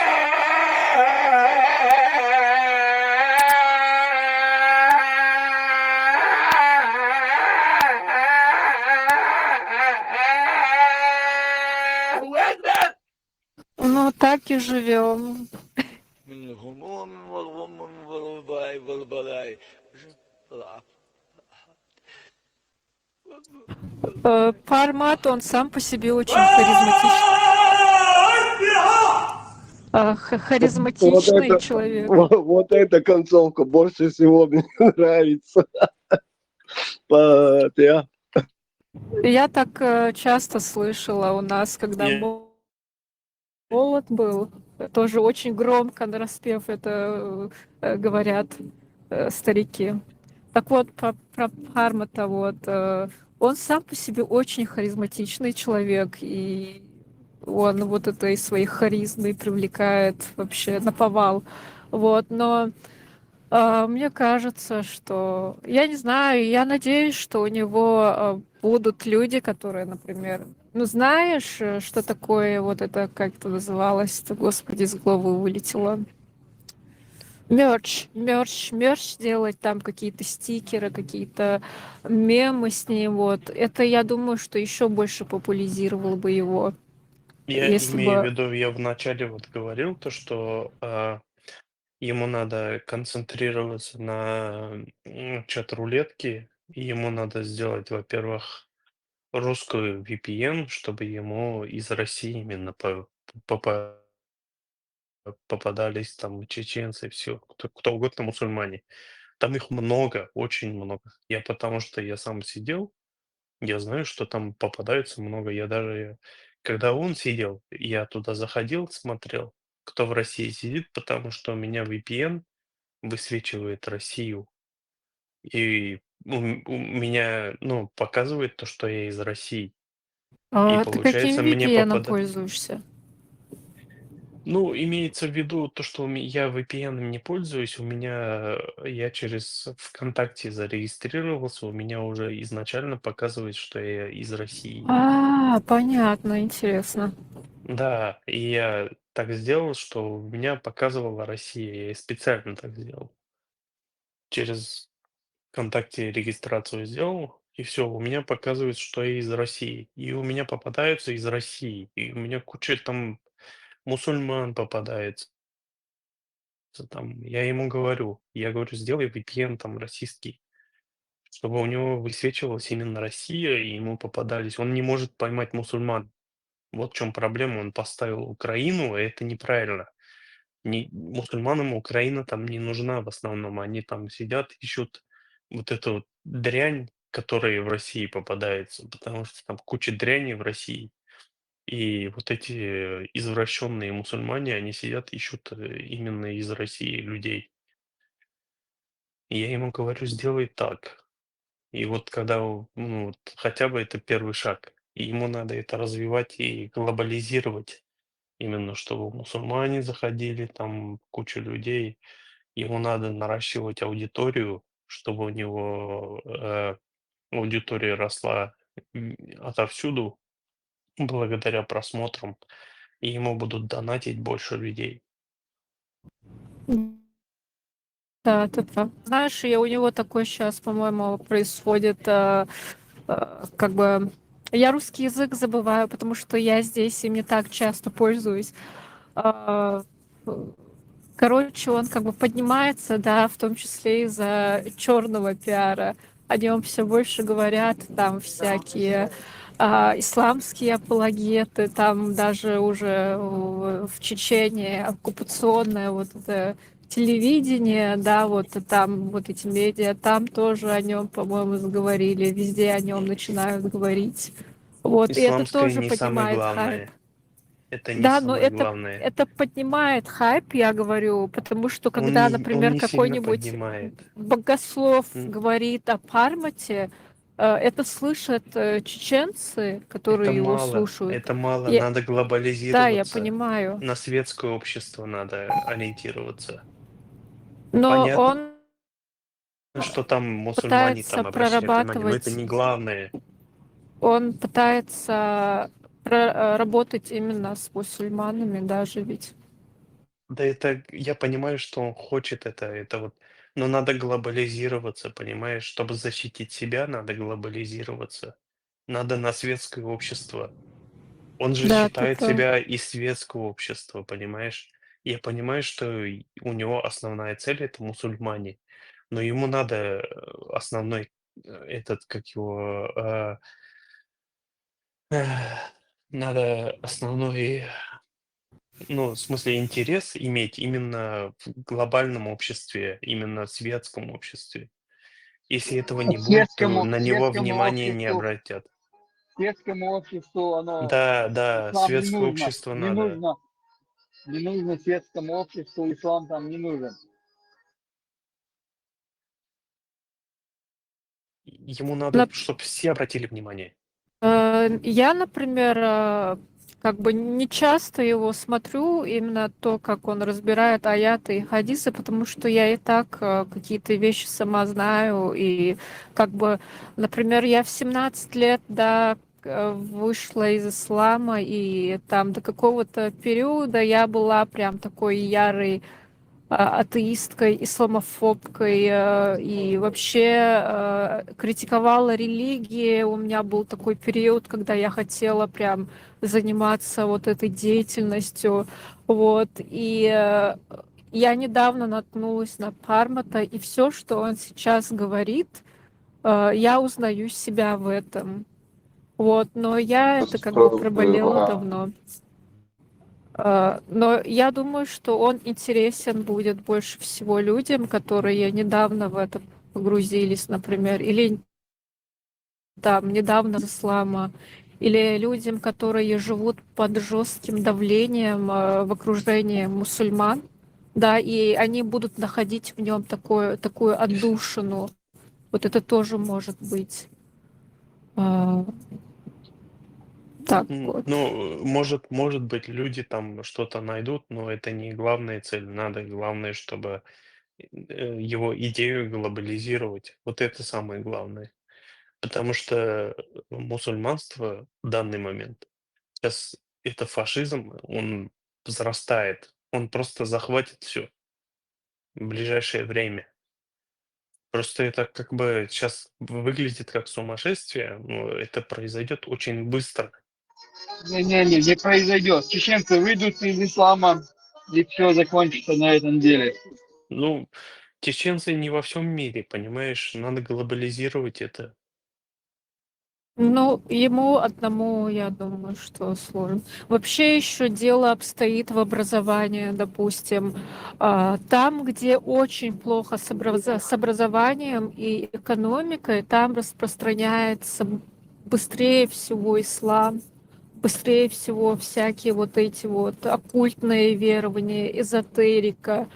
Ну, так и живем. Пармат, он сам по себе очень харизматичный человек. Вот эта концовка больше всего мне нравится. Я так часто слышала у нас, когда молод был, тоже очень громко нараспев это говорят старики. Так вот, про Пармата, вот, он сам по себе очень харизматичный человек, и он вот этой своей харизмой привлекает вообще наповал. Вот, но мне кажется, что... Я не знаю, я надеюсь, что у него будут люди, которые, например... Ну, знаешь, что такое вот это, как это называлось-то, господи, из головы вылетело. Мерч делать, там какие-то стикеры, какие-то мемы с ним, вот. Это, я думаю, что еще больше популяризировало бы его. Я Если имею в бы... виду, я вначале вот говорил то, что ему надо концентрироваться на чат-рулетке, и ему надо сделать, во-первых, русскую VPN, чтобы ему из России именно попа- попадались там чеченцы, все, кто угодно, мусульмане. Там их много, очень много. Потому что я сам сидел, я знаю, что там попадается много. Я даже, когда он сидел, я туда заходил, смотрел, кто в России сидит, потому что у меня VPN высвечивает Россию. И у меня, ну, показывает то, что я из России. И А ты каким получается, мне VPN попадает. пользуешься? Ну, имеется в виду то, что я VPN не пользуюсь, я через ВКонтакте зарегистрировался, у меня уже изначально показывает, что я из России. Понятно, интересно. Да, и я так сделал, что у меня показывала Россия, я и специально так сделал. Через ВКонтакте регистрацию сделал, и все, у меня показывает, что я из России. И у меня попадаются из России, и у меня куча там мусульман попадается. Там, я ему говорю, сделай VPN там российский, чтобы у него высвечивалась именно Россия, и ему попадались. Он не может поймать мусульман. Вот в чем проблема. Он поставил Украину, и это неправильно. Мусульманам Украина там не нужна в основном. Они там сидят, ищут вот эту вот дрянь, которая в России попадается, потому что там куча дряни в России. И вот эти извращенные мусульмане, они сидят, ищут именно из России людей. И я ему говорю, сделай так. И вот когда, ну, вот хотя бы это первый шаг, и ему надо это развивать и глобализировать, именно чтобы мусульмане заходили, там куча людей, ему надо наращивать аудиторию, чтобы у него аудитория росла отовсюду благодаря просмотрам, и ему будут донатить больше людей. Да, ты прав. Знаешь, у него такое сейчас, по-моему, происходит, как бы... Я русский язык забываю, потому что я здесь им не так часто пользуюсь. А, Короче, он как бы поднимается, да, в том числе из-за черного пиара. О нем все больше говорят, там всякие исламские апологеты, там даже уже в Чечении оккупационное вот это телевидение, да, вот и там вот эти медиа, там тоже о нем, по-моему, заговорили, везде о нем начинают говорить. Вот, и это Исламское тоже не самое поднимает хайп. главное. Это не Да, но самое главное. это поднимает хайп, я говорю, потому что Он когда, он например, не сильно какой-нибудь поднимает. богослов М, говорит о Пармате, это слышат чеченцы, которые его слушают. Это мало. Я- Надо да, я глобализироваться. понимаю. На светское общество надо ориентироваться. Но Понятно, он что там мусульмане пытается там обращали внимание, но это прорабатывать, не главное. он пытается работать именно с мусульманами даже ведь. Да это я понимаю, что он хочет это вот, но надо глобализироваться, понимаешь? Чтобы защитить себя, надо глобализироваться. Надо на светское общество. Он же Да, ты считает прав. себя из светского общества, понимаешь? Я понимаю, что у него основная цель это мусульмане, но ему надо основной этот, как его, надо основной, ну, в смысле, интерес иметь именно в глобальном обществе, именно в светском обществе. Если этого не будет, то на него внимания не обратят. Светскому обществу оно, Да, да, ислам не светское нужно, общество надо. не нужно светскому обществу, ислам там не нужен. Ему надо, чтобы все обратили внимание. Я, например, как бы не часто его смотрю, именно то, как он разбирает аяты и хадисы, потому что я и так какие-то вещи сама знаю. И как бы, например, я в 17 лет, да, вышла из ислама, и там до какого-то периода я была прям такой ярой атеисткой, исламофобкой и вообще критиковала религии. У меня был такой период, когда я хотела прям заниматься вот этой деятельностью. Вот. я недавно наткнулась на Пармата, и все, что он сейчас говорит, я узнаю себя в этом. Вот, но я это как бы проболела давно. Но я думаю, что он интересен будет больше всего людям, которые недавно в это погрузились, например, или там недавно из ислама, или людям, которые живут под жестким давлением в окружении мусульман, да, и они будут находить в нем такую отдушину. Вот это тоже может быть. А, Так вот. Ну, может быть, люди там что-то найдут, но это не главная цель. Надо главное, чтобы его идею глобализировать. Вот это самое главное. Потому что мусульманство в данный момент, сейчас это фашизм, он взрастает. Он просто захватит все в ближайшее время. Просто это как бы сейчас выглядит как сумасшествие, но это произойдет очень быстро. Не произойдет. Чеченцы выйдут из ислама, и все закончится на этом деле. Ну, чеченцы не во всем мире, понимаешь? Надо глобализировать это. Ну, ему одному, я думаю, что сложно. Вообще еще дело обстоит в образовании, допустим. Там, где очень плохо с образованием и экономикой, там распространяется быстрее всего ислам, быстрее всего всякие вот эти вот оккультные верования, эзотерика.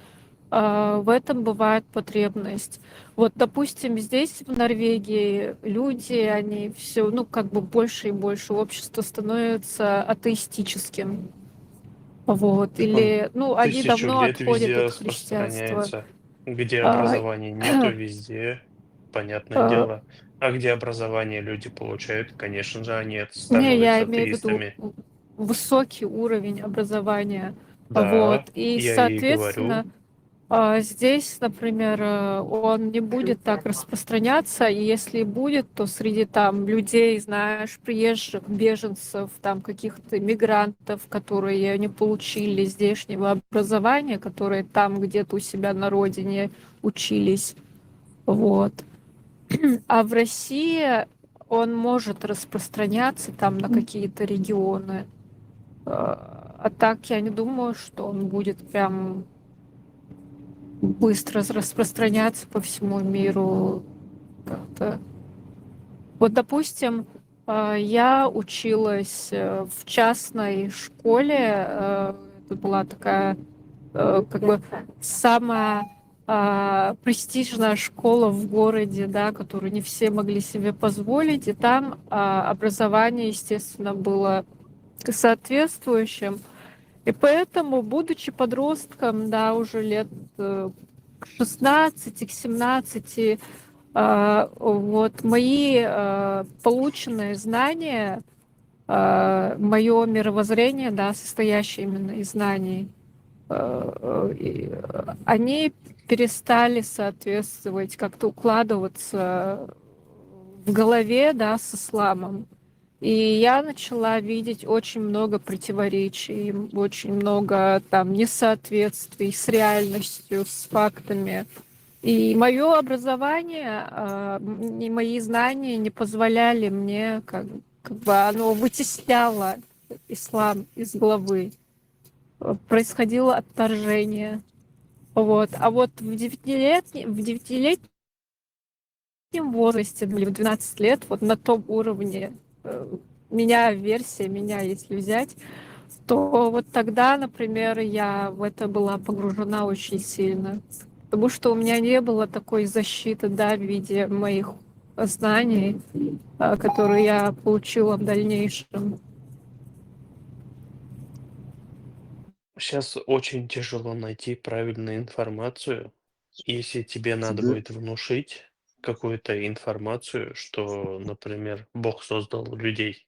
В этом бывает потребность. Вот, допустим, здесь, в Норвегии, люди, они все, ну, как бы больше и больше общество становится атеистическим. Вот, Он или, ну, они 1000 давно лет отходят везде от христианства. распространяется. Где А, образования нету, везде, понятное а, дело. А где образование люди получают, конечно же, они Не, я становятся имею в виду атеистами. высокий уровень образования. Вот, Да, и, я и соответственно, говорю. здесь, например, он не будет так распространяться, и если и будет, то среди там людей, знаешь, приезжих, беженцев, там каких-то мигрантов, которые не получили здешнего образования, которые там где-то у себя на родине учились. Вот. А в России он может распространяться там на какие-то регионы. А так я не думаю, что он будет прям быстро распространяться по всему миру как-то. Вот, допустим, я училась в частной школе. Это была такая как бы самая престижная школа в городе, да, которую не все могли себе позволить. И там образование, естественно, было соответствующим. И поэтому, будучи подростком, да, уже лет к 16, к 17, вот мои полученные знания, мое мировоззрение, да, состоящее именно из знаний, они перестали соответствовать, как-то укладываться в голове, да, с исламом. И я начала видеть очень много противоречий, очень много там несоответствий с реальностью, с фактами. И мое образование, и мои знания не позволяли мне, как бы оно вытесняло ислам из головы. Происходило отторжение. Вот. А вот в девятилетнем возрасте, или в 12 лет, вот на том уровне, версия меня, если взять, то вот тогда, например, я в это была погружена очень сильно. Потому что у меня не было такой защиты, да, в виде моих знаний, которые я получила в дальнейшем. Сейчас очень тяжело найти правильную информацию. Если тебе надо Тебе будет внушить какую-то информацию, что, например, Бог создал людей,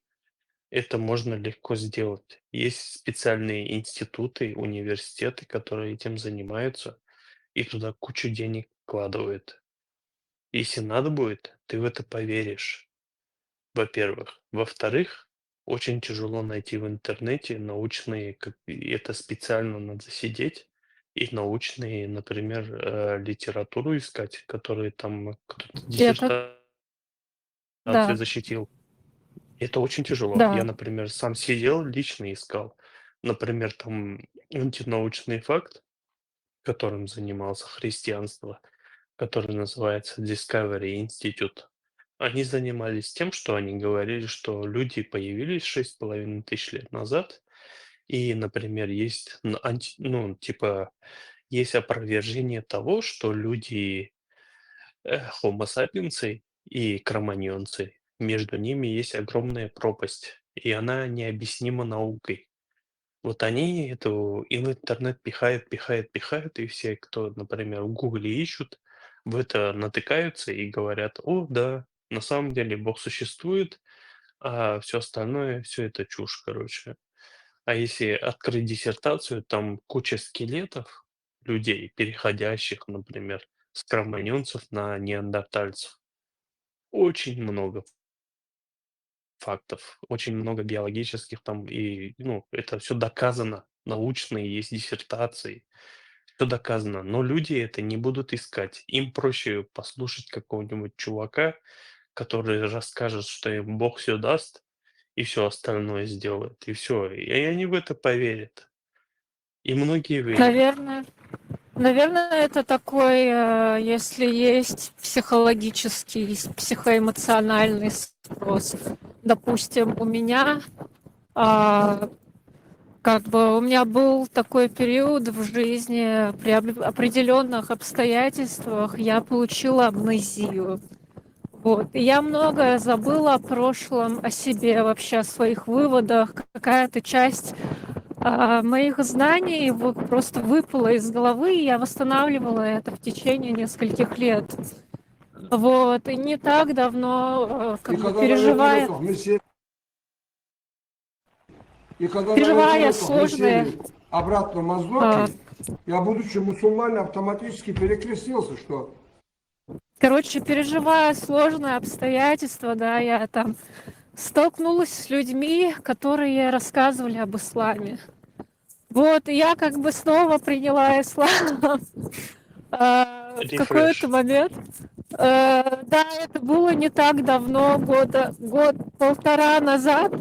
это можно легко сделать. Есть специальные институты, университеты, которые этим занимаются, и туда кучу денег вкладывают. Если надо будет, ты в это поверишь, во-первых. Во-вторых, очень тяжело найти в интернете научные, и это специально надо сидеть и научные, например, литературу искать, которые там кто-то И это диссертацию да, защитил. Это очень тяжело. Я, да. например, сам сидел, лично искал. Например, там антинаучный факт, которым занимался христианство, который называется Discovery Institute. Они занимались тем, что они говорили, что люди появились 6,5 тысяч лет назад, и, например, есть, ну, типа, есть опровержение того, что люди Homo sapiens и кроманьонцы, между ними есть огромная пропасть, и она необъяснима наукой. Вот они эту и в интернет пихают, пихают, пихают, и все, кто, например, в Гугле ищут, в это натыкаются и говорят: о, да, на самом деле Бог существует, а все остальное, все это чушь, короче. А если открыть диссертацию, там куча скелетов людей, переходящих, например, с кроманьонцев на неандертальцев. Очень много фактов, очень много биологических там, и, ну, это все доказано, научные есть диссертации, все доказано, но люди это не будут искать. Им проще послушать какого-нибудь чувака, который расскажет, что им Бог все даст и все остальное сделает, и все, и они в это поверят. И многие верят. Наверное, это такой, если есть психологический, психоэмоциональный спрос. Допустим, у меня как бы у меня был такой период в жизни, при определенных обстоятельствах я получила амнезию. Вот. И я многое забыла о прошлом, о себе, вообще о своих выводах. Какая-то часть моих знаний просто выпала из головы, и я восстанавливала это в течение нескольких лет. Вот. И не так давно, как бы переживая сложные... обратно мазноки, я, будучи мусульманином, автоматически перекрестился, что... Короче, переживая сложные обстоятельства, да, я там столкнулась с людьми, которые рассказывали об исламе. Вот, и я как бы снова приняла ислам в какой-то момент. Да, это было не так давно, год-полтора назад,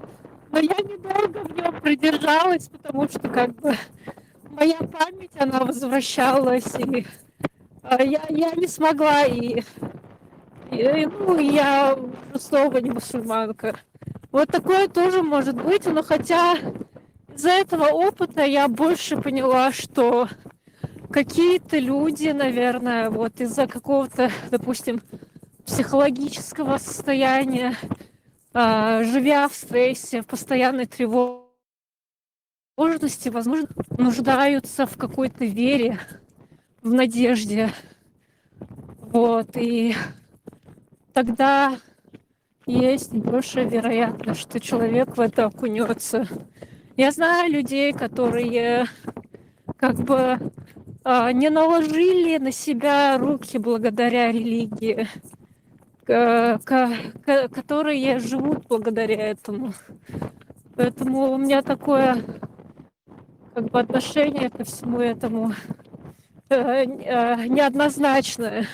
но я недолго в нем продержалась, потому что как бы моя память, она возвращалась, и я не смогла, ну, я снова не мусульманка. Вот такое тоже может быть, но хотя из-за этого опыта я больше поняла, что какие-то люди, наверное, вот из-за какого-то, допустим, психологического состояния, живя в стрессе, в постоянной тревожности, возможно, нуждаются в какой-то вере, в надежде. Вот, и тогда есть большая вероятность, что человек в это окунется. Я знаю людей, которые как бы не наложили на себя руки благодаря религии, которые живут благодаря этому. Поэтому у меня такое как бы отношение ко всему этому неоднозначное.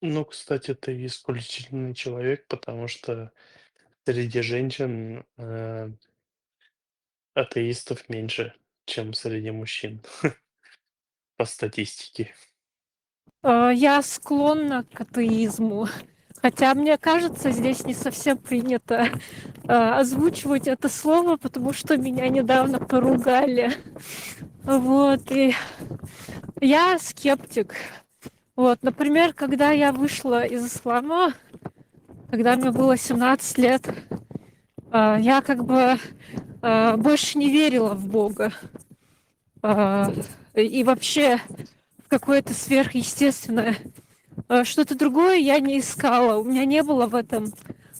Ну, кстати, ты исключительный человек, потому что среди женщин атеистов меньше, чем среди мужчин, по статистике. Я склонна к атеизму. Хотя, мне кажется, здесь не совсем принято озвучивать это слово, потому что меня недавно поругали. Вот, и я скептик. Вот, например, когда я вышла из ислама, когда мне было 17 лет, я как бы больше не верила в Бога. И вообще в какое-то сверхъестественное. Что-то другое я не искала. У меня не было в этом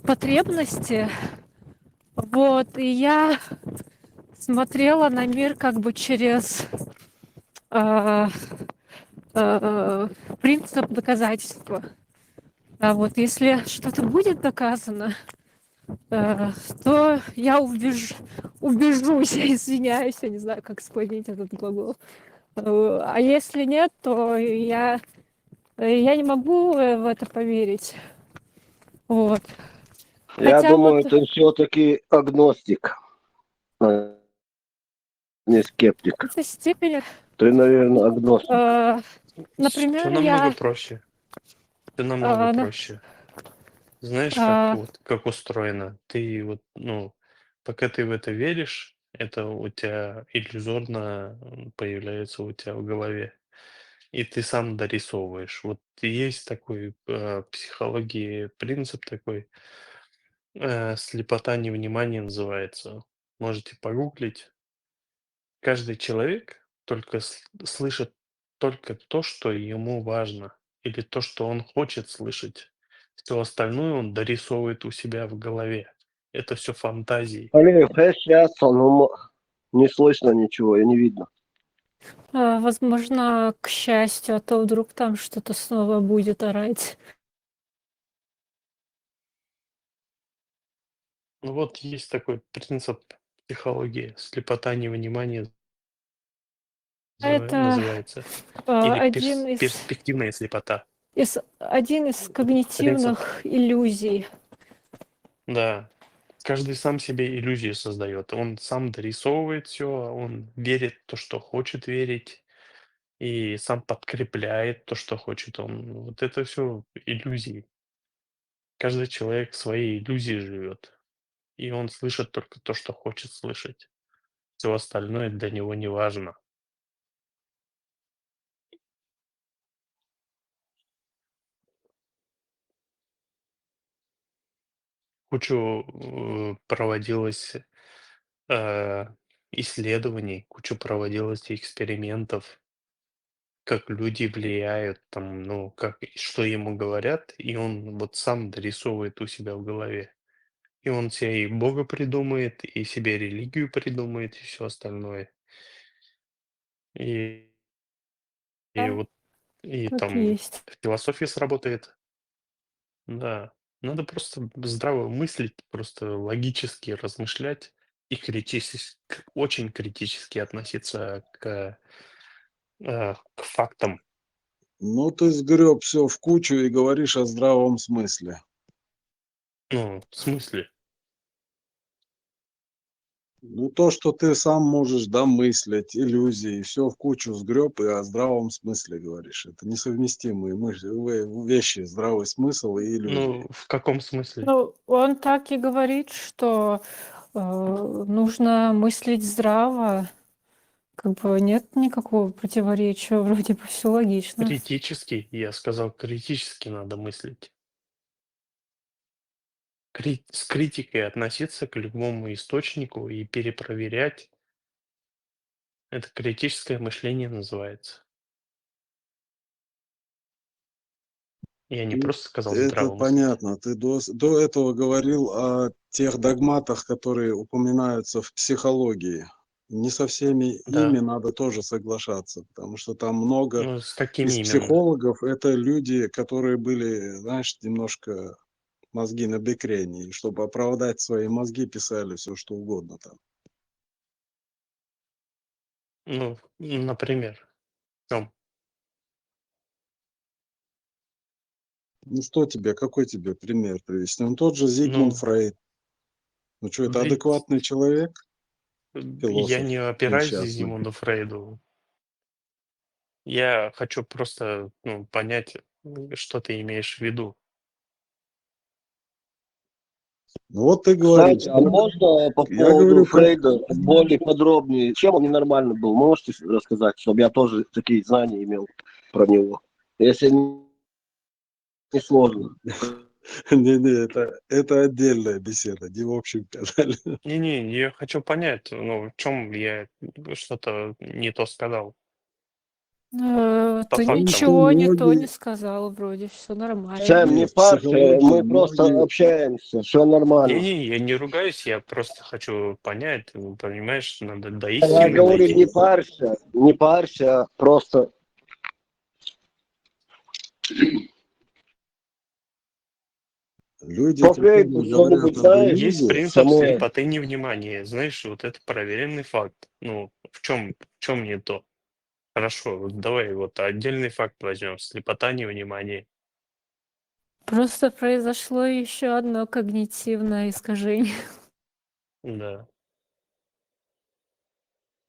потребности. Вот, и я смотрела на мир как бы через принцип доказательства. А вот если что-то будет доказано, то я убежусь, я извиняюсь, я не знаю, как склонить этот глагол. А если нет, то я не могу в это поверить. Вот. Я Хотя думаю, вот ты все-таки агностик, а не скептик. в какой-то степени, Ты, наверное, агностик. э, Все например, намного я... проще. Все намного на- проще. Знаешь, э, как устроено? Ты вот, ну, пока ты в это веришь, это у тебя иллюзорно появляется у тебя в голове. И ты сам дорисовываешь. Вот есть такой в психологии принцип такой, слепота невнимания называется. Можете погуглить. Каждый человек только слышит только то, что ему важно, или то, что он хочет слышать. Все остальное он дорисовывает у себя в голове. Это все фантазии. Олег, сейчас не слышно ничего, и не видно. возможно, к счастью, а то вдруг там что-то снова будет орать. Ну вот есть такой принцип психологии, слепота невнимания Это называется. Или один перспективная слепота. один из Принцип, когнитивных иллюзий. да. Каждый сам себе иллюзии создает. Он сам дорисовывает все, он верит в то, что хочет верить, и сам подкрепляет то, что хочет он. Вот это все иллюзии. Каждый человек в своей иллюзии живет, и он слышит только то, что хочет слышать. Все остальное для него не важно. Кучу проводилось э, исследований, кучу проводилось экспериментов, как люди влияют, там, ну, как, что ему говорят, и он вот сам дорисовывает у себя в голове. И он себе и Бога придумает, и себе религию придумает, и все остальное. И, и Да, вот, и так и там есть. философия сработает. Да. Надо просто здраво мыслить, просто логически размышлять и очень критически относиться к фактам. Ну, ты сгреб все в кучу и говоришь о здравом смысле. Ну, в смысле? Ну, то, что ты сам можешь домыслить, иллюзии, все в кучу сгреб и о здравом смысле говоришь. Это несовместимые вещи, здравый смысл и иллюзии. Ну, в каком смысле? Ну, он так и говорит, что нужно мыслить здраво. Как бы нет никакого противоречия, вроде бы все логично. Критически, я сказал, критически надо мыслить. С критикой относиться к любому источнику и перепроверять. Это критическое мышление называется. Я не Ну, просто сказал это здраво мыслить. понятно. Ты до этого говорил о тех догматах, которые упоминаются в психологии. Не со всеми ими Да. надо тоже соглашаться, потому что там много Ну, с из какими именно? психологов это люди, которые были, знаешь, немножко мозги на бекрень, и чтобы оправдать свои мозги, писали все что угодно там. Ну, например, в чём? Ну что тебе, какой тебе пример привести? Ну тот же Зигмунд Ну, Фрейд. Ну что, это ведь адекватный человек, я философ не опираюсь на несчастный? Зигмунда Фрейду. Я хочу просто, ну, понять, что ты имеешь в виду. Ну вот ты говоришь, Кстати, а можно по я поводу говорю, как Фрейда более подробнее? Чем он ненормальный был? Можете рассказать, чтобы я тоже такие знания имел про него? Если не сложно. не-не, это отдельная беседа, не в общем канале. Не-не, я хочу понять, ну, в чем я что-то не то сказал. По Ты Ну, что фактам. ничего не то не многие, сказал, вроде все нормально. Сэм, не не, в парься, психологии мы просто многие, общаемся, все нормально. Не-не, я не ругаюсь, я просто хочу понять, ну, понимаешь, надо до Я истины говорю, дойти. не парься, просто Люди, По которые Фрейду говорят что-нибудь об знаешь? Есть иллюзиях, принцип Самое. слепоты невнимания. Знаешь, вот это проверенный факт. Ну, в чем не то? Хорошо, вот давай вот отдельный факт возьмем. Слепота невнимания. Просто произошло еще одно когнитивное искажение. Да.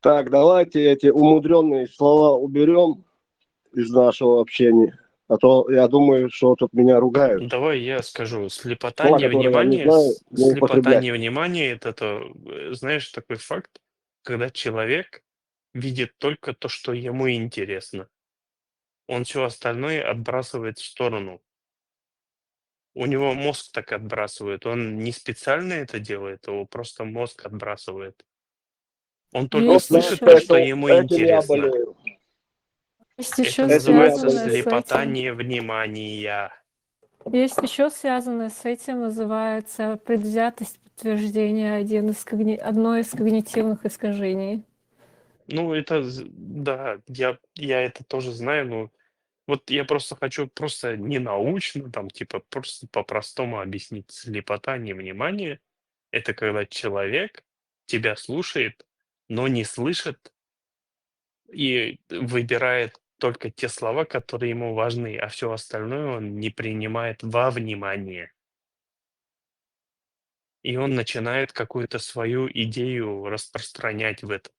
Так, давайте эти умудренные слова уберем из нашего общения. А то я думаю, что тут меня ругают. Давай я скажу. Слепота Слова, которые я не невнимания, знаю, не слепота употреблять. невнимания это, знаешь, такой факт, когда человек видит только то, что ему интересно. Он все остальное отбрасывает в сторону. У него мозг так отбрасывает. Он не специально это делает, его просто мозг отбрасывает. Он только Вот Есть знаешь, слышит еще, то, что ему этим я интересно. болею. есть Это еще Этим я называется связанное болею. с слепота этим. невнимания. Есть еще связанное с этим, называется предвзятость подтверждения, одно из когнитивных искажений. Ну, это, да, я это тоже знаю, но вот я просто хочу просто не научно, там, типа, просто по-простому объяснить. Слепота невнимания — это когда человек тебя слушает, но не слышит и выбирает только те слова, которые ему важны, а все остальное он не принимает во внимание. И он начинает какую-то свою идею распространять в это.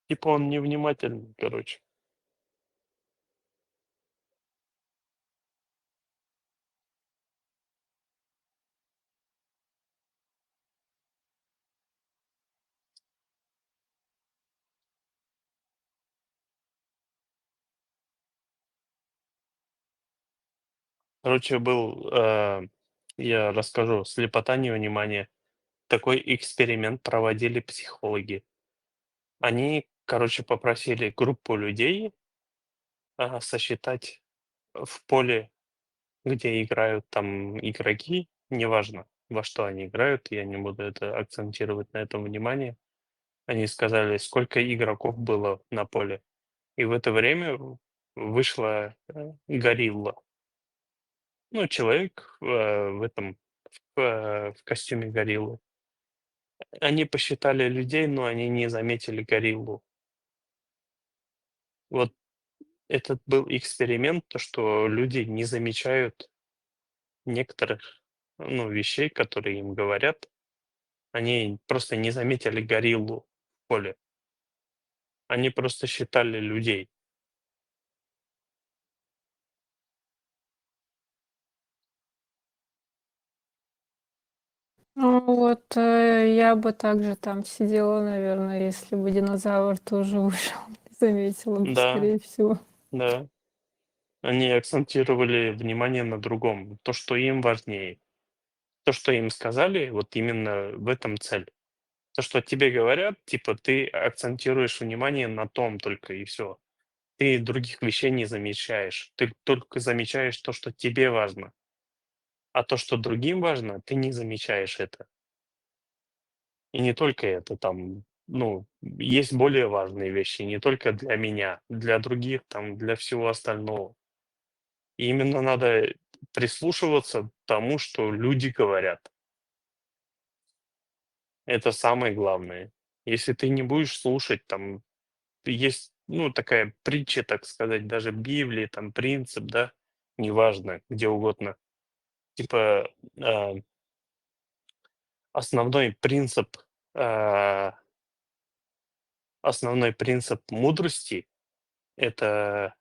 Типа он невнимательный, короче. Короче, я расскажу, слепота невнимания. Такой эксперимент проводили психологи. Они, короче, попросили группу людей сосчитать в поле, где играют там игроки, неважно, во что они играют, я не буду это акцентировать на этом внимание. Они сказали, сколько игроков было на поле. И в это время вышла горилла. Ну, человек в костюме гориллы. Они посчитали людей, но они не заметили гориллу. Вот этот был эксперимент, то, что люди не замечают некоторых, ну, вещей, которые им говорят. Они просто не заметили гориллу в поле. Они просто считали людей. Ну вот, я бы также там сидела, наверное, если бы динозавр тоже вышел. Заметила бы, Да, скорее всего. да. Они акцентировали внимание на другом. То, что им важнее. То, что им сказали, вот именно в этом цель. То, что тебе говорят, типа ты акцентируешь внимание на том только и все. Ты других вещей не замечаешь. Ты только замечаешь то, что тебе важно. А то, что другим важно, ты не замечаешь это. И не только это, там, ну, есть более важные вещи, не только для меня, для других, там, для всего остального. И именно надо прислушиваться к тому, что люди говорят. Это самое главное. Если ты не будешь слушать, там, есть, ну, такая притча, так сказать, даже Библии, там, принцип, да, неважно, где угодно. Типа, а, основной принцип, а, основной принцип мудрости — это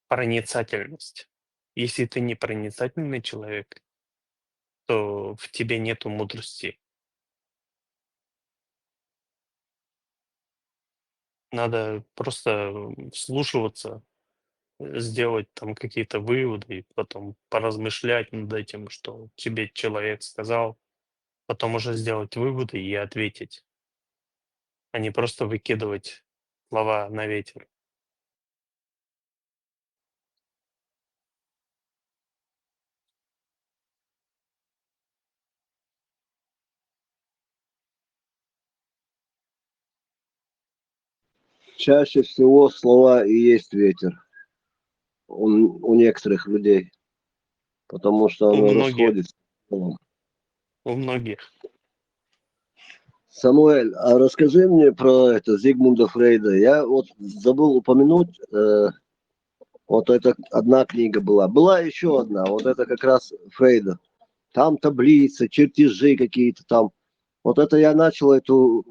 проницательность. Если ты не проницательный человек, то в тебе нету мудрости. Надо просто вслушиваться, сделать там какие-то выводы, и потом поразмышлять над этим, что тебе человек сказал, потом уже сделать выводы и ответить, а не просто выкидывать слова на ветер. чаще всего слова и есть ветер у некоторых людей, потому что У оно многих, расходится. Ну, у многих. Самуэль, а расскажи мне про это Зигмунда Фрейда. Я вот забыл упомянуть, вот это одна книга была. Была еще одна, вот это как раз Фрейда. Там таблицы, чертежи какие-то там. Вот это я начал эту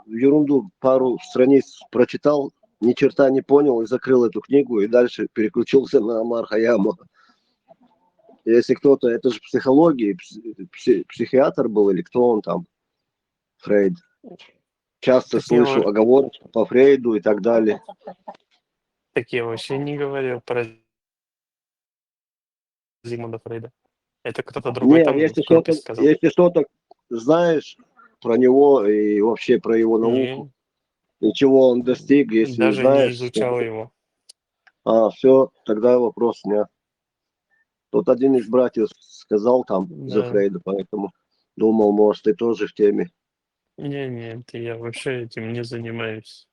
ерунду, пару страниц прочитал, ни черта не понял и закрыл эту книгу, и дальше переключился на Омар Хайяма. Если кто-то, это же психология, психиатр был или кто он там, Фрейд. Часто Так я, слышу оговорки по Фрейду и так далее. так я вообще не говорил про Зигмунда Фрейда. Это кто-то другой Не, там в группе сказал. если что-то знаешь про него и вообще про его науку, Не, и чего он достиг, если даже не знаешь, изучал его. все, тогда вопрос нет. Тут один из братьев сказал там за Да. Фрейда, поэтому думал, может, ты тоже в теме. Не, я вообще этим не занимаюсь.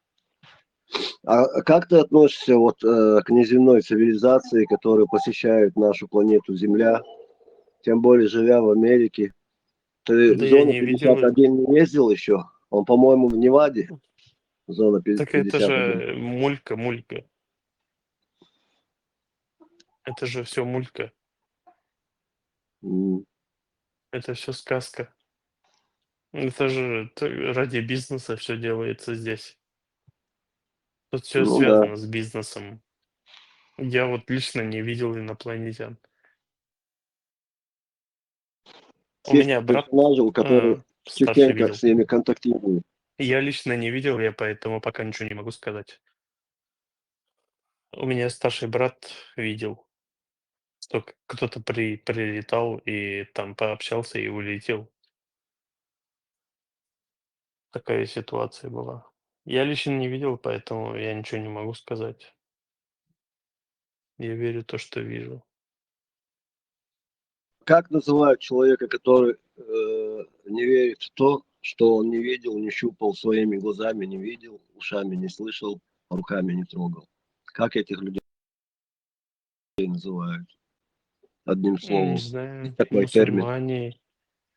А как ты относишься вот к неземной цивилизации, которые посещают нашу планету Земля, тем более живя в Америке? Ты в Да я зону не видел их. 51 не ездил еще? Он, по-моему, в Неваде, зона Так это 51. же мулька. Это же все мулька. М, Это все сказка. Это же ради бизнеса все делается здесь. Тут все Ну да. связано с бизнесом. Я вот лично не видел инопланетян. У Есть меня брат персонажи, которые старший частенько видел. с ними контактируют. Я лично не видел, я поэтому пока ничего не могу сказать. У меня старший брат видел, что кто-то прилетал и там пообщался и улетел. Такая ситуация была. Я лично не видел, поэтому я ничего не могу сказать. Я верю то, что вижу. Как называют человека, который не верит в то, что он не видел, не щупал своими глазами, не видел, ушами не слышал, руками не трогал? Как этих людей называют? Одним Не словом. знаю, Есть такой термин. мусульмане,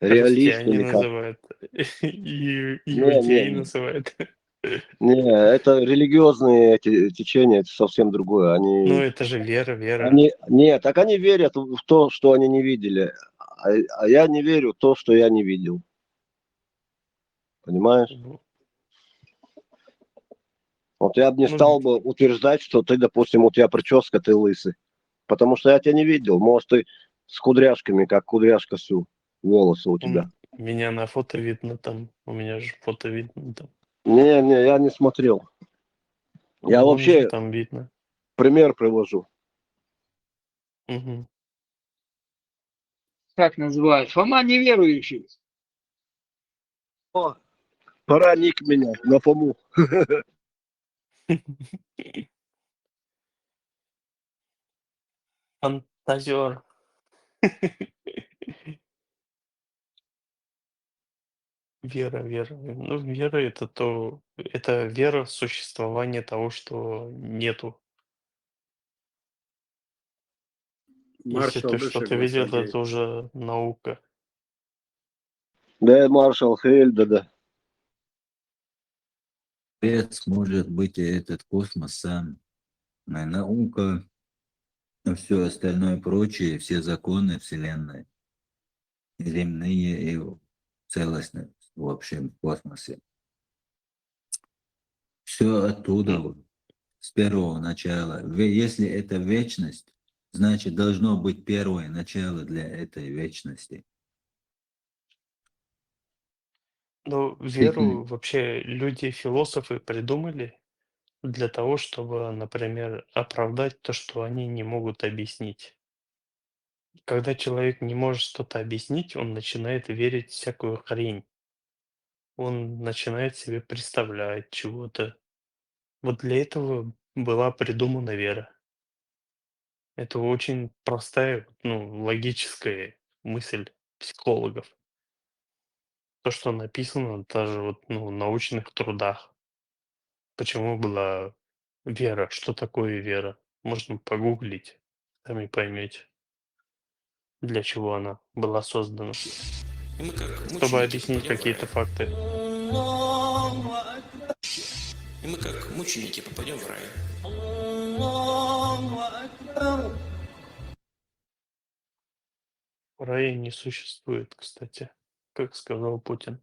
Реалист христиане или как? называют, Не, иудеи называют. не, это религиозные эти течения, это совсем другое. Ну, это же вера. Нет, так они верят в то, что они не видели, а я не верю в то, что я не видел. Понимаешь? Ну, Вот я бы не ну, стал бы утверждать, что ты, допустим, у тебя прическа, ты лысый. Потому что я тебя не видел. Может, ты с кудряшками, как кудряшка Сю, волосы у тебя. меня на фото видно там. У меня же фото видно там. Не, я не смотрел. Я Вон же вообще там видно. пример привожу. Мгм. Как называют? Фома неверующий. О, пора ник менять на Фому. Фантазер. Вера. Ну, вера это вера в существование того, что нету. Если Маршал, ты бывший что-то видел, Сергей. это уже наука. Да, маршал Хейль, да. Отец может быть и этот космос сам. Наука, все остальное прочее, все законы Вселенной, земные и целостность в общем космосе. Все оттуда, вот, с первого начала. Если это вечность, значит должно быть первое начало для этой вечности. Ну, веру вообще люди-философы придумали для того, чтобы, например, оправдать то, что они не могут объяснить. Когда человек не может что-то объяснить, он начинает верить в всякую хрень. Он начинает себе представлять чего-то. Вот для этого была придумана вера. Это очень простая, ну, логическая мысль психологов. То, что написано даже вот, ну, в научных трудах. почему была вера, что такое вера. Можно погуглить, сами поймете, для чего она была создана. Чтобы объяснить какие-то факты. И мы как мученики попадем в рай. Рая не существует, кстати, как сказал Путин.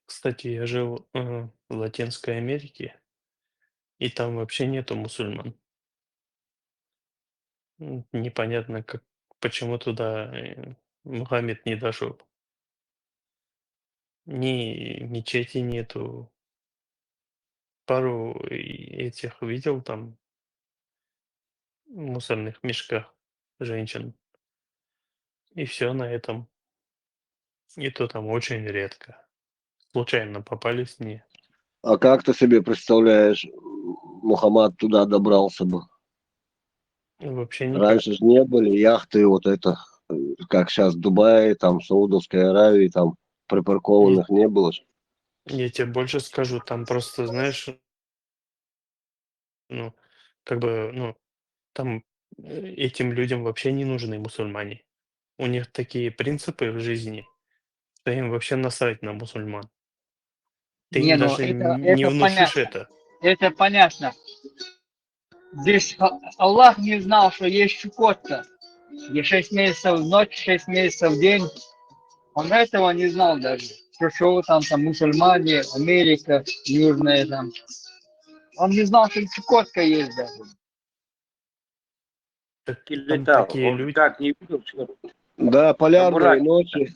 Кстати, я жил в Латинской Америке, и там вообще нету мусульман. Непонятно, как, почему туда Мухаммед не дошел. Ни мечети нету. Пару этих видел там в мусорных мешках женщин. И все на этом. И то там очень редко. Случайно попались мне. А как ты себе представляешь, Мухаммад туда добрался бы? Вообще никак. Раньше же не были яхты, вот это, как сейчас в Дубае, там, Саудовской Аравии, там припаркованных не было. ж. Я тебе больше скажу, там просто, знаешь, ну, как бы, ну, там этим людям вообще не нужны мусульмане. У них такие принципы в жизни, что им вообще насрать на мусульман. Ты Не, им ну даже не это внушишь понятно. это. Это понятно. Здесь Аллах не знал, что есть Чукотка, где 6 месяцев в ночь, 6 месяцев в день. Он этого не знал даже. Что там мусульмане, Америка, Южная там. Он не знал, что Чукотка есть даже. Там Летал. такие Он люди, как не видел, что Да, полярные Самурай. ночи.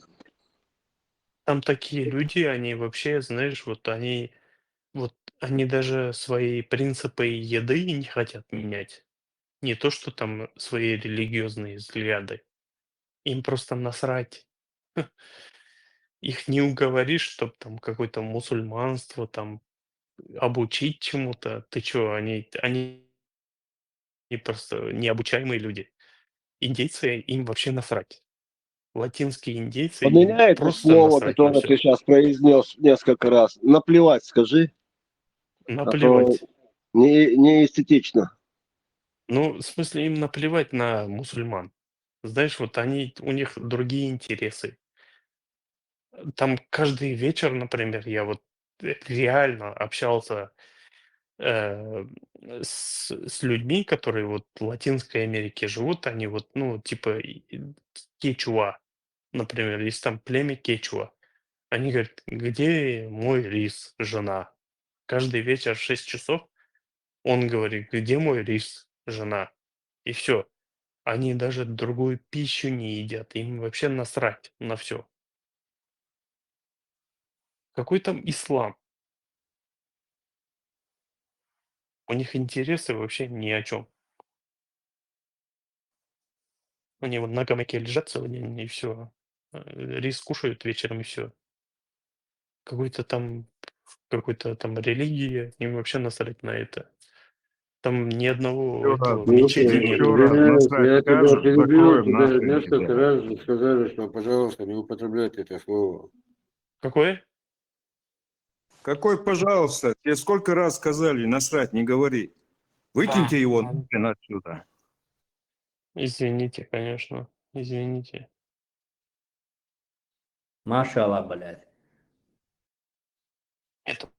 там такие люди, они вообще, знаешь, вот они даже свои принципы еды не хотят менять. Не то, что там свои религиозные взгляды. Им просто насрать. Их не уговоришь, чтобы там какое-то мусульманство там обучить чему-то. Ты чё, они просто необучаемые люди. Индейцы, им вообще насрать. Латинские индейцы, им Поменяй это просто слово, насрать на которое ты все. сейчас произнес несколько раз. Наплевать, скажи, а то Наплевать. не эстетично. Ну, в смысле, им наплевать на мусульман. Знаешь, вот у них другие интересы. Там каждый вечер, например, я вот реально общался э, с людьми, которые вот в Латинской Америке живут, они вот, ну, типа кечуа, например, есть там племя кечуа. Они говорят, где мой рис, жена? Каждый вечер в 6 часов он говорит, где мой рис, жена? И все. Они даже другую пищу не едят, им вообще насрать на все. Какой там ислам? У них интересы вообще ни о чем. Они вот на гамаке лежат целый день и все. Рис кушают вечером и все. Какой-то там религия, им вообще насрать на это. Там ни одного этого мечети нету. Я тебя перебил, тебе несколько раз сказали, что, пожалуйста, не употребляйте это слово. Какое? Какой, пожалуйста, тебе сколько раз сказали, насрать, не говори. Выкиньте его ладно. нахрен отсюда. Извините, конечно. Извините. Машалла, блядь. Это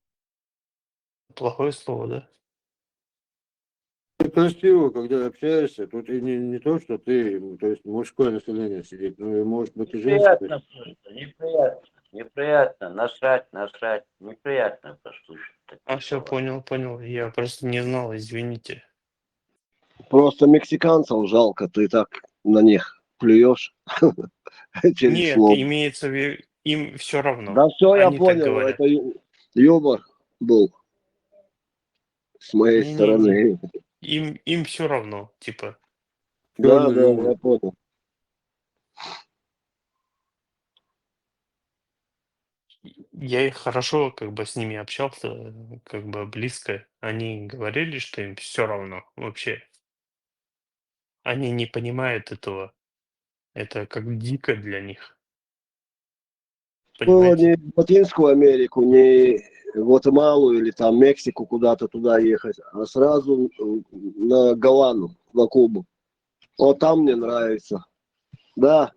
плохое слово, да? Красиво, когда общаешься, тут и не то, что ты, то есть мужское население сидит, но и может быть и женское. Неприятно просто, неприятно. Неприятно. Насрать. Неприятно послушать. Все, понял. Я просто не знал, извините. Просто мексиканцев жалко, ты так на них плюешь через Нет, слово. имеется в виду, им все равно. Да все, я Они так понял, говорят. это юмор был с моей Не-не-не. стороны. Им все равно, типа. Да, Черный да, юмор. я понял. Я и хорошо как бы с ними общался, как бы близко. Они говорили, что им все равно вообще. Они не понимают этого. Это как дико для них, Было понимаете? не в Латинскую Америку, не в Гватемалу или там Мексику куда-то туда ехать, а сразу на Гавану, на Кубу. Вот там мне нравится. Да,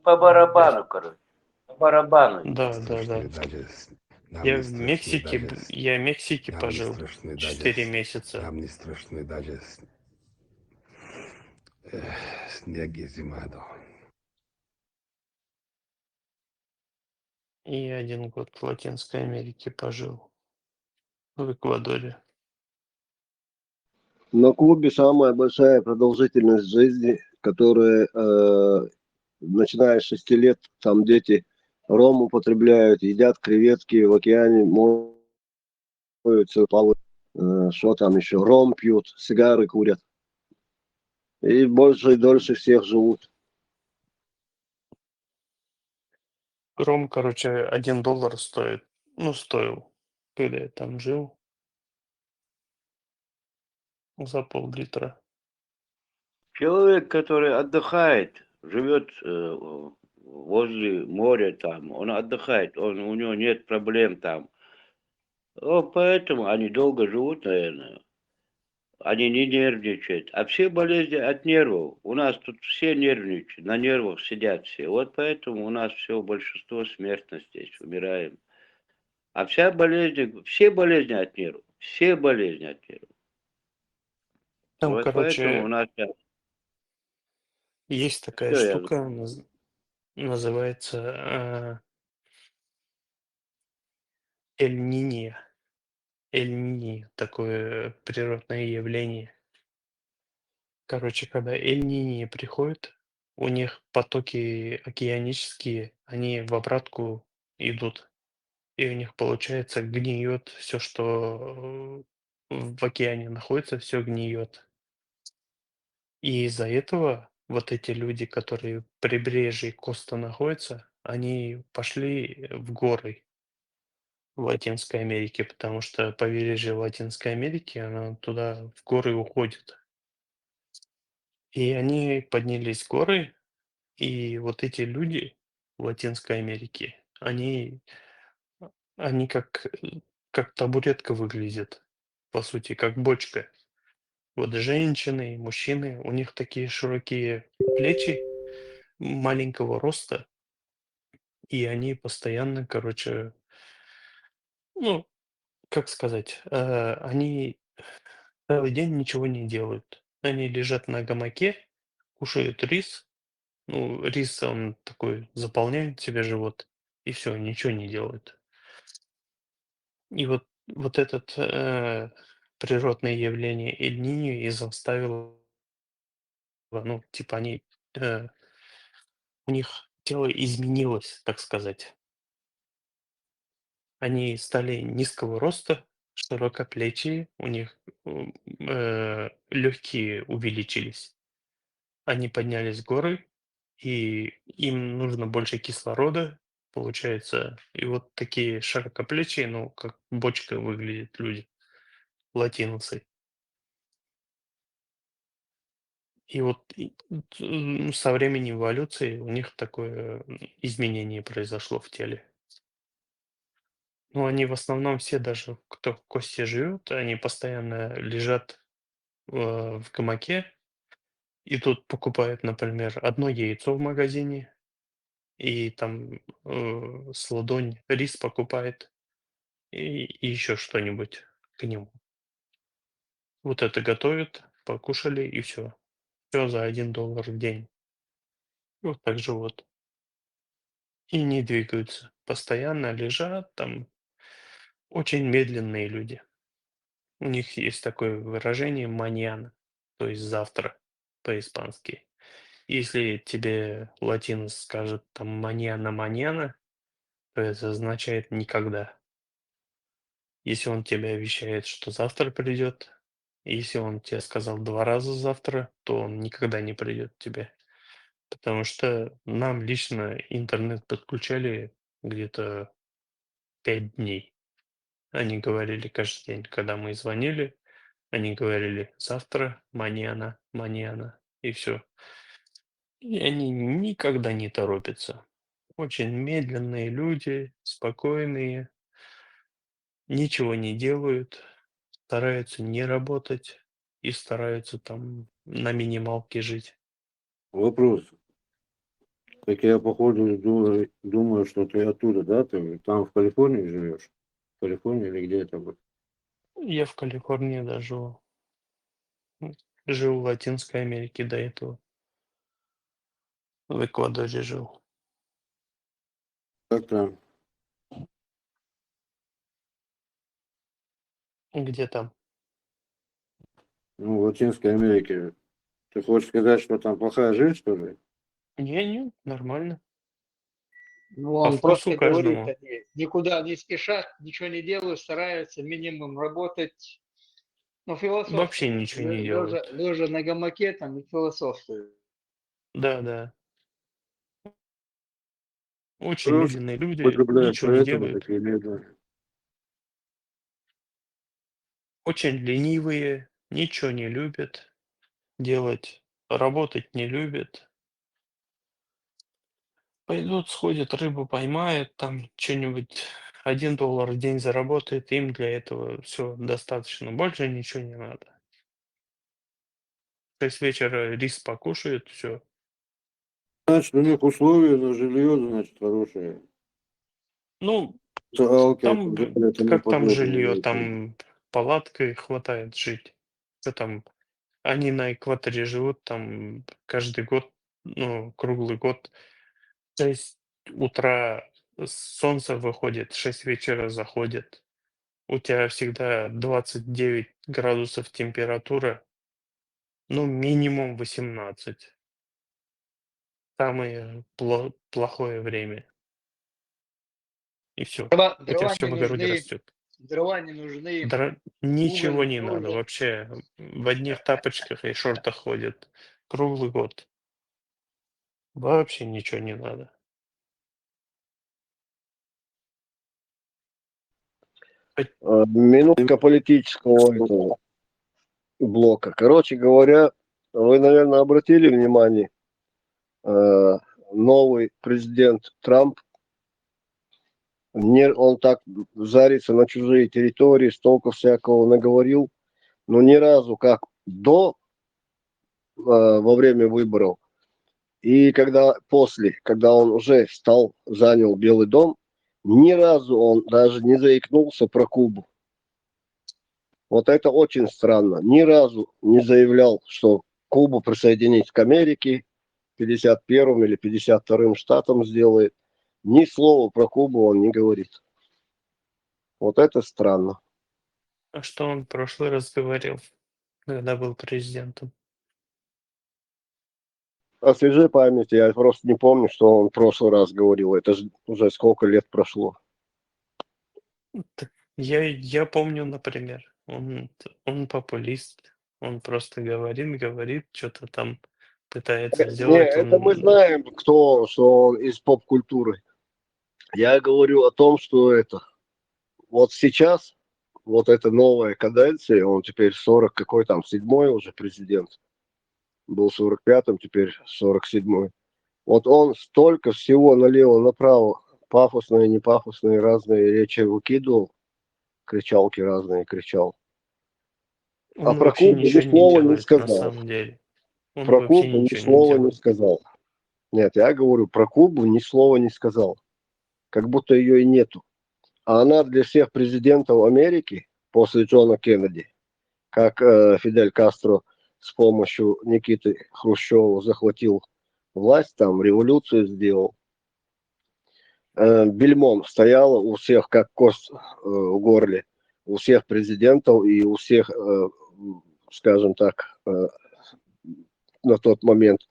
По барабану, короче. По барабану. Да, да, да. Я в Мексике, я в Мексике пожил 4 месяца. не страшны даже снег и зима. И 1 год в Латинской Америке пожил, в Эквадоре. на Кубе самая большая продолжительность жизни, которая, начиная с 6 лет, там дети ром употребляют, едят креветки в океане, моются, плавают, что там еще, ром пьют, сигары курят. И больше и дольше всех живут. Ром, короче, $1 стоит. Ну, стоил, когда я там жил, за пол-литра. Человек, который отдыхает, живет возле моря там, он отдыхает, у него нет проблем там. Поэтому они долго живут, наверное. Они не нервничают. А все болезни от нервов. У нас тут все нервничают, на нервах сидят все. Вот поэтому у нас все большинство смертно здесь, умираем. А все болезни от нервов. Все болезни от нервов. Там, Вот поэтому у короче, нас сейчас... есть такая Всё, я... штука, называется Эль-Ниньо. Эль-Ниньо, такое природное явление. Короче, когда Эль-Ниньо приходит, у них потоки океанические, они в обратку идут. И у них, получается, гниет все, что в океане находится, все гниет. И из-за этого вот эти люди, которые в прибрежье Коста находятся, они пошли в горы в Латинской Америке, потому что побережье Латинской Америки, оно туда в горы уходит. И они поднялись в горы, и вот эти люди в Латинской Америке, они как табуретка выглядят, по сути, как бочка. Вот женщины и мужчины, у них такие широкие плечи, маленького роста, и они постоянно, короче, ну, как сказать, они целый день ничего не делают. Они лежат на гамаке, кушают рис. Ну, рис, он такой заполняет себе живот, и все, ничего не делают. И вот этот природное явление Эль-Ниньо и заставило, ну, типа они, у них тело изменилось, так сказать. Они стали низкого роста, широкоплечие, у них легкие увеличились. Они поднялись в горы, и им нужно больше кислорода, получается. И вот такие широкоплечие, ну, как бочка выглядят люди, латиносы. И вот со временем эволюции у них такое изменение произошло в теле. Ну, они в основном все, даже кто в Кости живет, они постоянно лежат в гамаке, и тут покупают, например, одно яйцо в магазине, и там с ладонь рис покупает, и еще что-нибудь к нему. Вот это готовят, покушали, и все. Все за $1 в день. Вот так живут. И не двигаются. Постоянно лежат там. Очень медленные люди. У них есть такое выражение маньяна, то есть завтра по-испански. Если тебе латинос скажет там маньяна маньяна, то это означает никогда. Если он тебе обещает, что завтра придет, Если он тебе сказал 2 раза завтра, то он никогда не придет к тебе. Потому что нам лично интернет подключали где-то 5 дней. Они говорили каждый день, когда мы звонили, они говорили: "Завтра, маньяна, маньяна", и все. И они никогда не торопятся. Очень медленные люди, спокойные, ничего не делают, стараются не работать и стараются там на минималке жить. Вопрос. Так я, походу, думаю, что ты оттуда, да? Ты там в Калифорнии живешь? В Калифорнии или где это было? Я в Калифорнии, да, живу. Жил в Латинской Америке до этого. В Эквадоре жил. Как там? Где там? Ну, в Латинской Америке. Ты хочешь сказать, что там плохая жизнь, что ли? Не, нормально. Ну, По он вкусу просто говорит, каждому. они никуда не спешат, ничего не делают, стараются минимум работать. Ну, Вообще философствуют. ничего не Лежа, делают. лежа на гамаке там и философствуют. Да. Очень Просто медленные люди, употребляют, ничего не поэтому делают. такие медленные. Очень ленивые, ничего не любят делать, работать не любят. Пойдут, сходят, рыбу поймают, там что-нибудь $1 в день заработает, им для этого все достаточно. Больше ничего не надо. В 6 вечера рис покушают, все. Значит, у них условия на жилье, значит, хорошие. Ну, Социалки и там, так далее, тому как там жилье, подобное. там палаткой хватает жить. Что там, они на экваторе живут, там каждый год, ну, круглый год, 6 утра солнце выходит, 6 вечера заходит. У тебя всегда 29 градусов температура, ну, минимум 18. Самое плохое время. И все. У тебя Дрова все не в огороде нужны, растет. дрова не нужны, Ничего уголь не надо тоже. вообще. В одних тапочках и шортах ходят круглый год. Вообще ничего не надо. Минутка политического этого блока. Короче говоря, вы, наверное, обратили внимание, новый президент Трамп, он так зарится на чужие территории, столько всякого наговорил, но ни разу как во время выборов, и когда он уже занял Белый дом, ни разу он даже не заикнулся про Кубу. Вот это очень странно. Ни разу не заявлял, что Кубу присоединить к Америке, 51-м или 52-м штатом сделает. Ни слова про Кубу он не говорит. Вот это странно. А что он в прошлый раз говорил, когда был президентом? Освежи память, я просто не помню, что он в прошлый раз говорил. Это же уже сколько лет прошло. Я помню, например, он популист. Он просто говорит, что-то там пытается Не, сделать. это мы знаем, что он из поп-культуры. Я говорю о том, что вот сейчас, вот эта новая каденция, он теперь 40, какой там, 7-й уже президент. Был 45-м, теперь 47-й. Вот он столько всего налево-направо, пафосные, непафосные, разные речи выкидывал, кричалки разные кричал. А Он про вообще Кубу ни ничего не слова не делает на сказал. самом деле. Он Про вообще Кубу ни ничего не слова не делает. сказал. Нет, я говорю, про Кубу ни слова не сказал. Как будто ее и нету. А она для всех президентов Америки после Джона Кеннеди, как Фидель Кастро с помощью Никиты Хрущева захватил власть, там революцию сделал, бельмом стояла у всех, как кость в горле, у всех президентов и у всех, скажем так, на тот момент,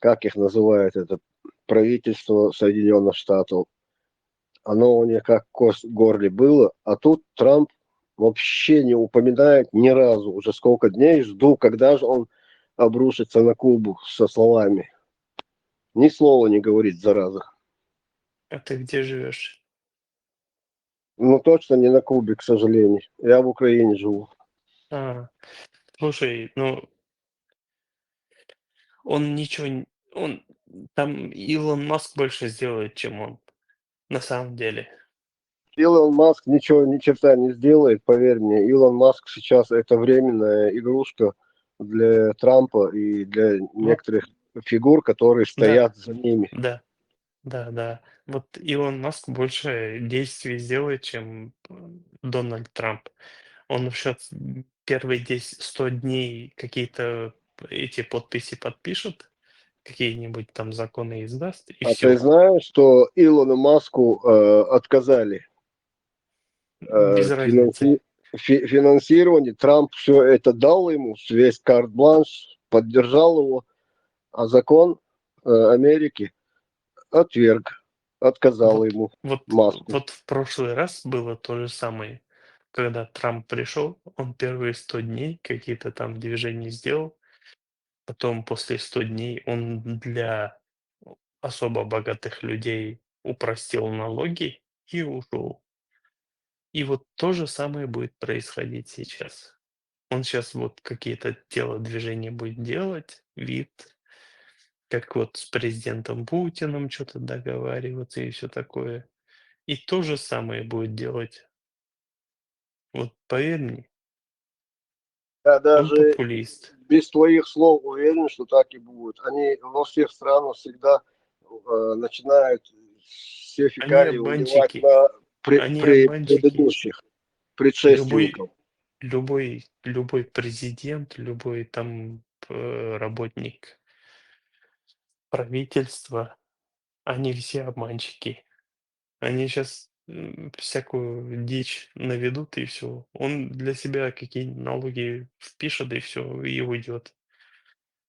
как их называют, это правительство Соединенных Штатов. Оно у них как кость в горле было, а тут Трамп вообще не упоминает ни разу. Уже сколько дней жду, когда же он обрушится на Кубу со словами. Ни слова не говорит, зараза. А ты где живешь? Ну, точно не на Кубе, к сожалению. Я в Украине живу. А, слушай, ну, он ничего, он там Илон Маск больше сделает, чем он, на самом деле. Илон Маск ничего, ни черта не сделает, поверь мне. Илон Маск сейчас это временная игрушка для Трампа и для Вот, некоторых фигур, которые да, стоят за ними. да, да. Вот Илон Маск больше действий сделает, чем Дональд Трамп. Он еще первые 100 дней какие-то эти подписи подпишет, какие-нибудь там законы издаст, и А ты все. знаешь, что Илону Маску отказали Без в разницы. финансировании? Трамп все это дал ему, весь карт-бланш, поддержал его, а закон Америки отверг, отказал ему Маску. Вот в прошлый раз было то же самое. Когда Трамп пришел, он первые 100 дней какие-то там движения сделал, потом после 100 дней он для особо богатых людей упростил налоги и ушел. И вот то же самое будет происходить сейчас. Он сейчас вот какие-то телодвижения будет делать, вид, как вот с президентом Путиным что-то договариваться и все такое. И то же самое будет делать. Вот поверь мне, Я он даже популист. без твоих слов уверен, что так и будет. Они во всех странах всегда начинают все Они фекалии выливать обманщики. на Они обманщики. предыдущих Любой, предшественников. любой президент, любой там работник правительства, они все обманщики. Они сейчас всякую дичь наведут, и все. Он для себя какие-нибудь налоги впишет, и все, и уйдет.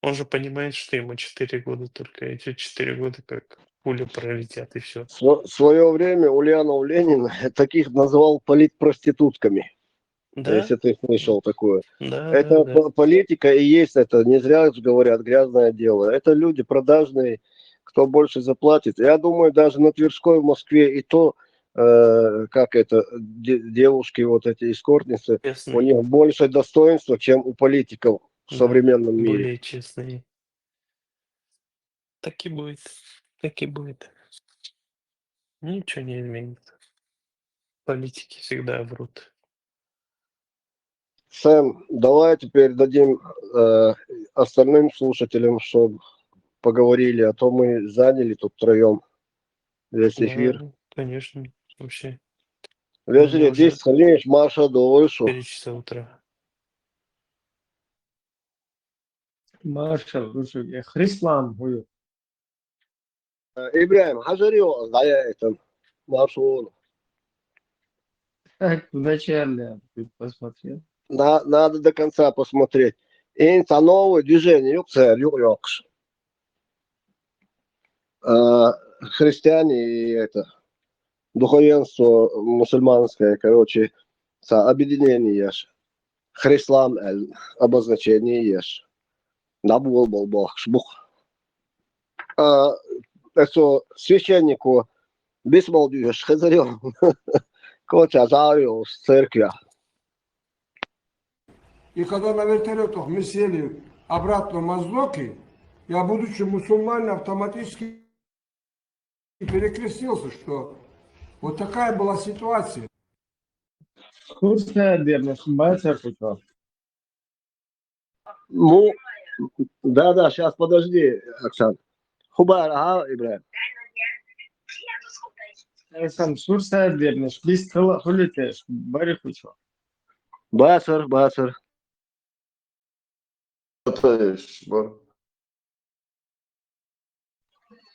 Он же понимает, что ему 4 года только. Эти 4 года как пуля пролетят, и все. В свое время Ульянов Ленин таких назвал политпроститутками, Да? если ты слышал такое. Да. Это политика и есть это, не зря же говорят, грязное дело. Это люди продажные, кто больше заплатит. Я думаю, даже на Тверской в Москве и то, как это, девушки, вот эти эскортницы, у Честный. них больше достоинства, чем у политиков в Да. современном мире. Более честный. Так и будет. Так и будет. Ничего не изменится. Политики всегда врут. Сэм, давай теперь дадим остальным слушателям, чтобы поговорили, а то мы заняли тут втроем весь эфир. Да, конечно. Вообще. У меня Vezir, уже 10 сальнешь, Маша, дольше. 4 часа утра. Maşa, Hristiyan huyu. Ибраим, хажарио, да я это, Машу. Вначале ты посмотрел. Надо до конца посмотреть. Это новое движение, юкс. Христиане и это, духовенство мусульманское, короче, объединение ешь. Хрислам, обозначение ешь. Набул был бог, шбух. Это священнику бисмолдюш, хазарил, коча зарил с церкви. И когда на вертолетах мы сели обратно в Моздоки, я, будучи мусульманином, автоматически перекрестился, что вот такая была ситуация. Курсная верность, бача куча. Ну, да, сейчас, подожди, Оксан. Хубар, ага, Ибраим. Сам курсная верность, без хулитеш, бари куча. Басар.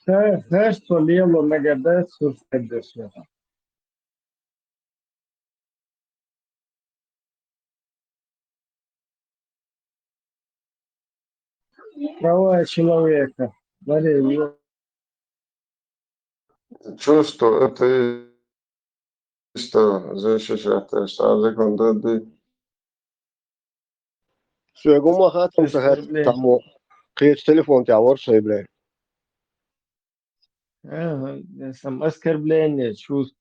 Знаешь, что лело нагадать курсная верность. Права человека. Бари, Чувство, это Что защищать садиком дады? Sögüm hatım seher tamu. Kıyıç telefon te var şey bre. Сам оскорбление чувств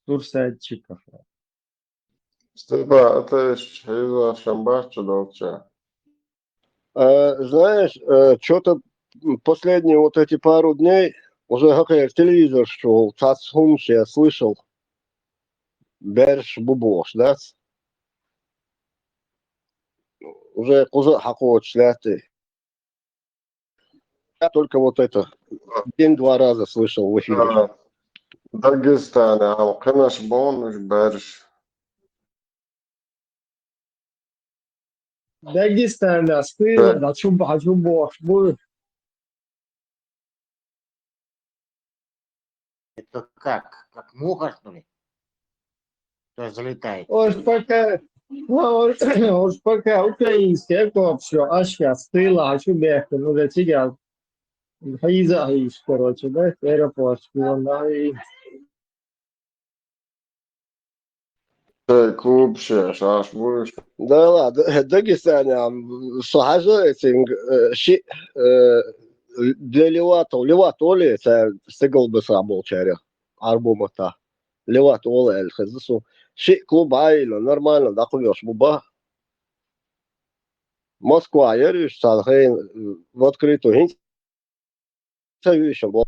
турсадчиков. Степа, это из Шамбахча долча. Знаешь, что-то последние вот эти пару дней уже как я телевизор шел, Цацхумш я слышал. Берш бубош, да? Уже хакот шляты. Я только вот это день-два раза слышал в эфире. Дагестан, а кынаш бонуш берш. Дагестанда стыло, да чубош будет. Это как? Как муха, что ли? То залетает. Уж пока украинское все, а сейчас стыло, а чубех, ну да тебя. Хаизаиш, короче, да, аэропорт, да, и Клуб шаш будешь. Да ладно, Дагестане, сахажаетин, ши, для Леватоли, это стегол бы сабол черя, арбумата. Леватоли, эльхазису. Ши клуб айла, нормально, да, кувёш, буба. Москва, я риш, садхейн, в открытую,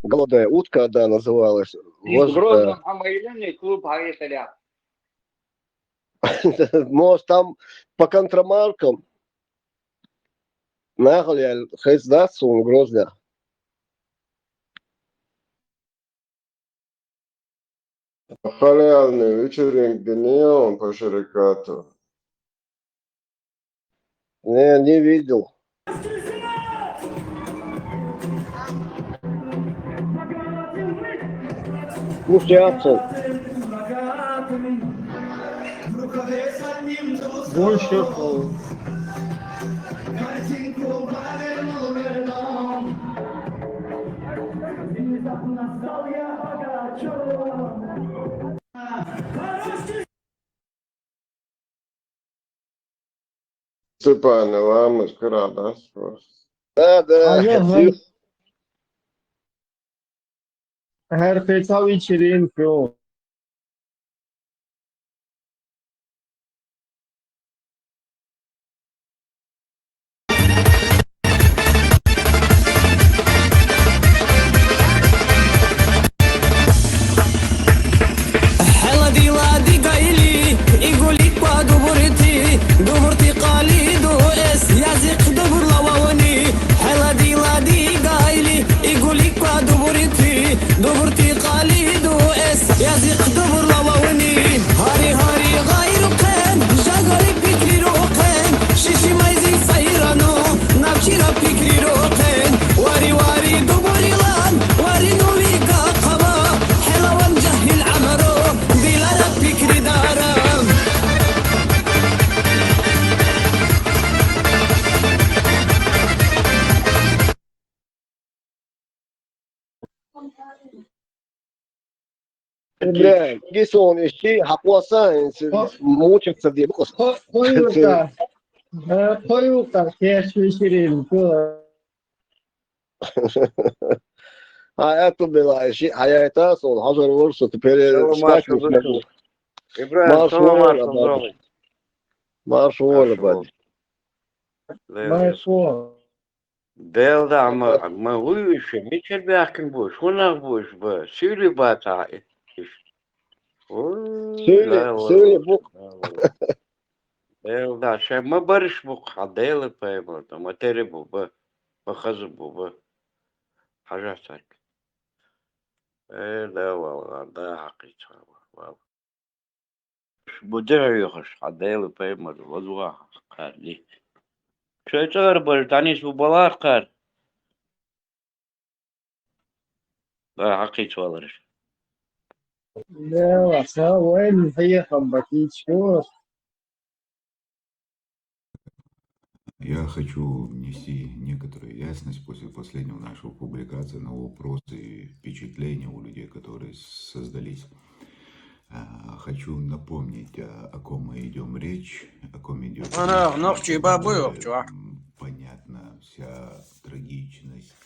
голодная утка, да, называлась. в Грозном Амаиляне клуб Гаиталя. Может, там по контрамаркам нахуй хайздаться он Грозня. Халявный вечеринки не он по ширикату. Не видел. Вкусняться. Больше Степан, ламы, да? Да. Herkese вечеринку. Бля, если он еще хапуасан, мучится где Поюка, кеш вечеринку. А это было еще, а я это сон, хазар ворса, теперь спать не смогу. Марш воля, бать. Белда, мы выше, мы червякин будешь, хунах будешь, бы, сюли бата. Сюли бук. Белда, ше, мы барыш бук, хаделы пойму, там, атери бу, бы, пахазы бу, бы, хажасак. Да, вала, да, хакица, вала. Будер юхаш, хаделы пойму, вазуа, харли. شو بر تانيش ببلاغ قال لا حقيت والله لا وين هي خبطيت شو Я хочу внести некоторую ясность после последнего нашего публикации на вопросы и впечатления у людей, которые создались. Хочу напомнить, о ком мы идем речь, о ком идет Она речь, ногти чтобы бабы, было чувак. понятна вся трагичность.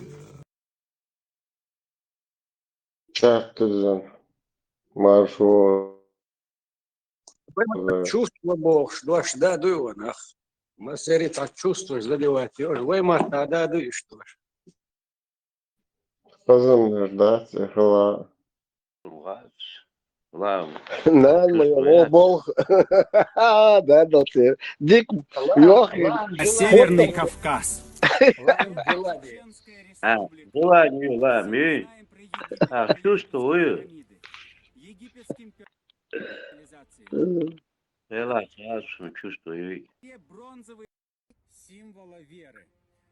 Çaktıracağım. Маршрут. Чувство Бог, что ж, да, дуй, нах. Масери так чувствуешь, задевать. Вы мата, да, дуй, что ж. Kızımdır da sıkıla. Ладно. Ne mi? O bol. Да, да, ты. Дик. Северный Кавказ. Желание. Чувствую. Чувствую.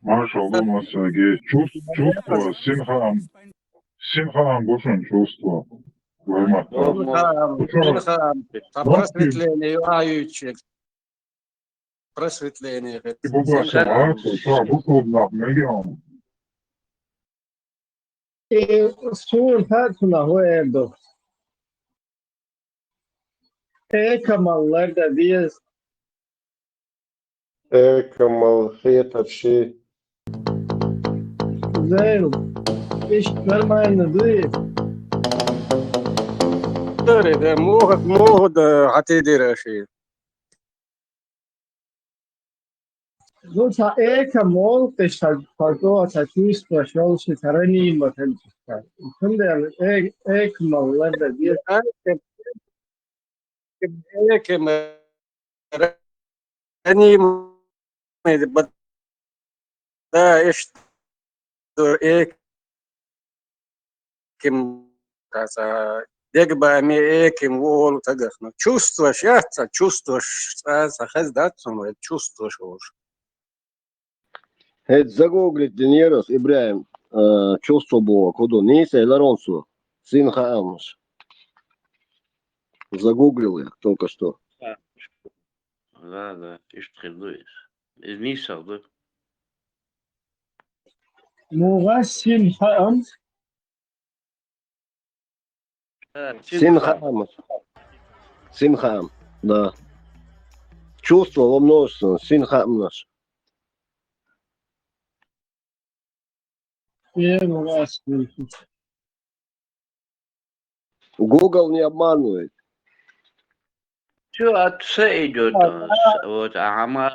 Маршал Луна Сергей. Чувство. Синхам Бушин чувство. Синхам. Там просветление, аючек. Просветление. Suyun tartına hoyerdo. Kamallar da diye Kamal Hiyatavşi. güzel. İş vermeyen duy. ده مو هتدير شيء. Ну, sa kamal te şarkı sa çustva şol şi tarani matan çıkar. Şimdi kamallar da diye. Они да, что дегбами эким вол тагах. Чувствуешь, чувствуешь, сахаздат, чувствуешь уж. Het загуглить Денерос, Ибраим, чувство Бога, куда Ниса и Ларонсу, сын Хаамаш. Загуглил я только что. Да, иштридуешь. Не сорду. Muğasin haam. Сын Хаамаш. Сын Хаам, да. Чувство во множественном, сын Хаамаш. Google не обманывает. Все от С идет. Вот Ахама,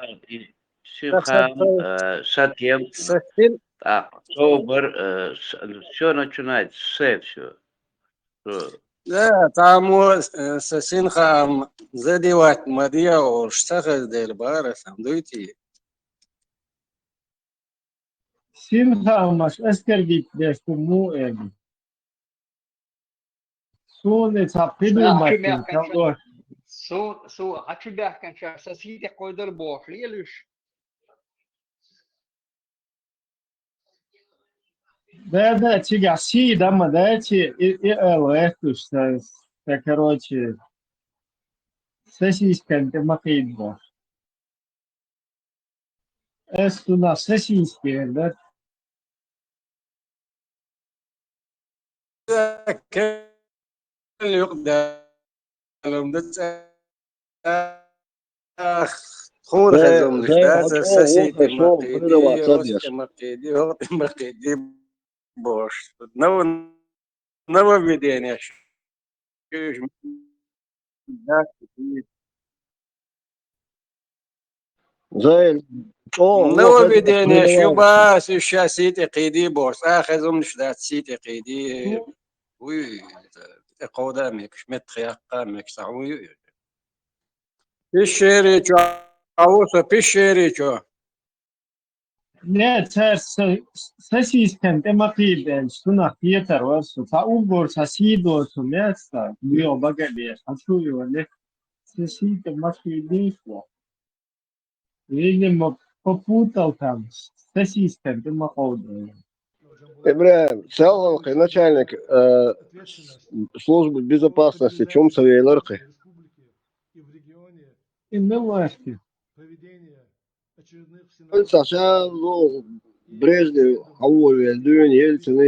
Синхам, Сатьем, Собор, все начинается с С, все. Да, там с Синхам задевать Мадья, уж сахар дель бара, сам дуйте. Sinhamas askergitles mu evi. Sune tapidilmatin kalor. Så att du där kanske så sitter koder bort lelus. Да, тигаси, да, мадайте, и электу, что, короче, сосиска, ты макейдба. Это у нас сосиски, да? خون خزم نشتاز سسيتي مقيدي مقيدي бош. Нововведение. Нововведение. Шуба сейчас сити قيدي бош. أخذهم نشتاز سيتي قيدي. وي قودامك شمت خياقامك سعوي. Пещере чё? Ауса пещере чё? Нет, сосискам, ты макейден, что на пьетер, та угор, сосидо, что место, био багабеш, а что его, не? Сосиска макейдешло. Видимо, попутал там, сосискам, ты макейден. Ибраим, Салвалкой, начальник службы безопасности, чем Савейларкой? И милашки. Саша, Брежнев, Хавови, Ельцин,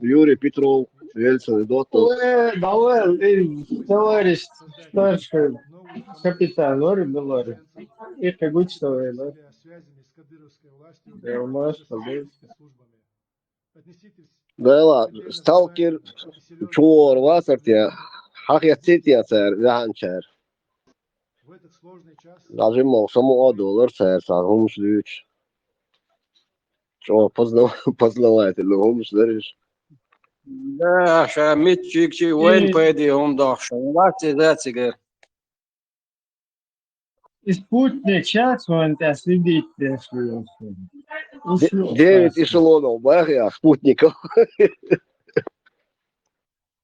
Юрий Петров, Ельцин и Дотов. Товарищ старший капитан, Лори Белори. И как что вы, да? Да ладно, сталкер чуор васартия, хахьяцития цер, вянчер. Даже мол, само доллар цер, сагум шлюч. Чо, познаватель, гум шлюч. Да, шамит чикчи, вين пойди, он дохш. Лати зацигер. И спутник сейчас он тебя следит, если 9 эшелонов, бахя, спутников.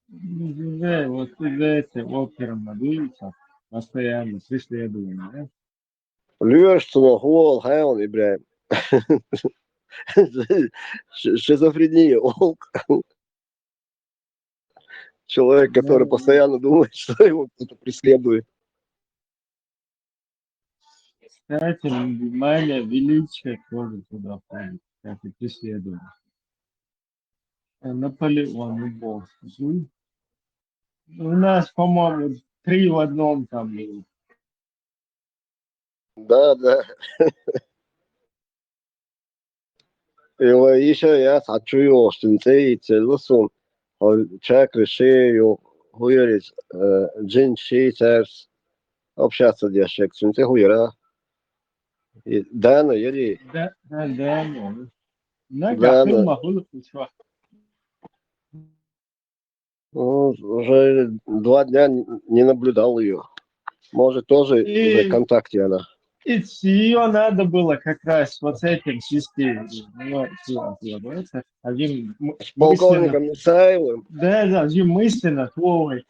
Да, вот из-за этого опером надуется, постоянно преследуем, да? Лёшцева, Хол, Хайл, Ибраим. Шизофрения, волк. Человек, который постоянно думает, что его кто-то преследует. Кстати, внимание, величие тоже туда входит, как и преследование. Наполеон был. У нас, по-моему, 3 в одном там было. Да, да. Его еще я хочу, что ты целосун. Человек решил, хуярить, джинши, церс, общаться дешек, что ты хуяра. Да, ну, еди. Да, ну. Да, Да, ну. могу пошла. Ну, уже 2 дня не наблюдал ее. Может, тоже уже в контакте она. И ее надо было как раз вот с этим свести. Один С полковником Исаевым. Да, один мысленно твой.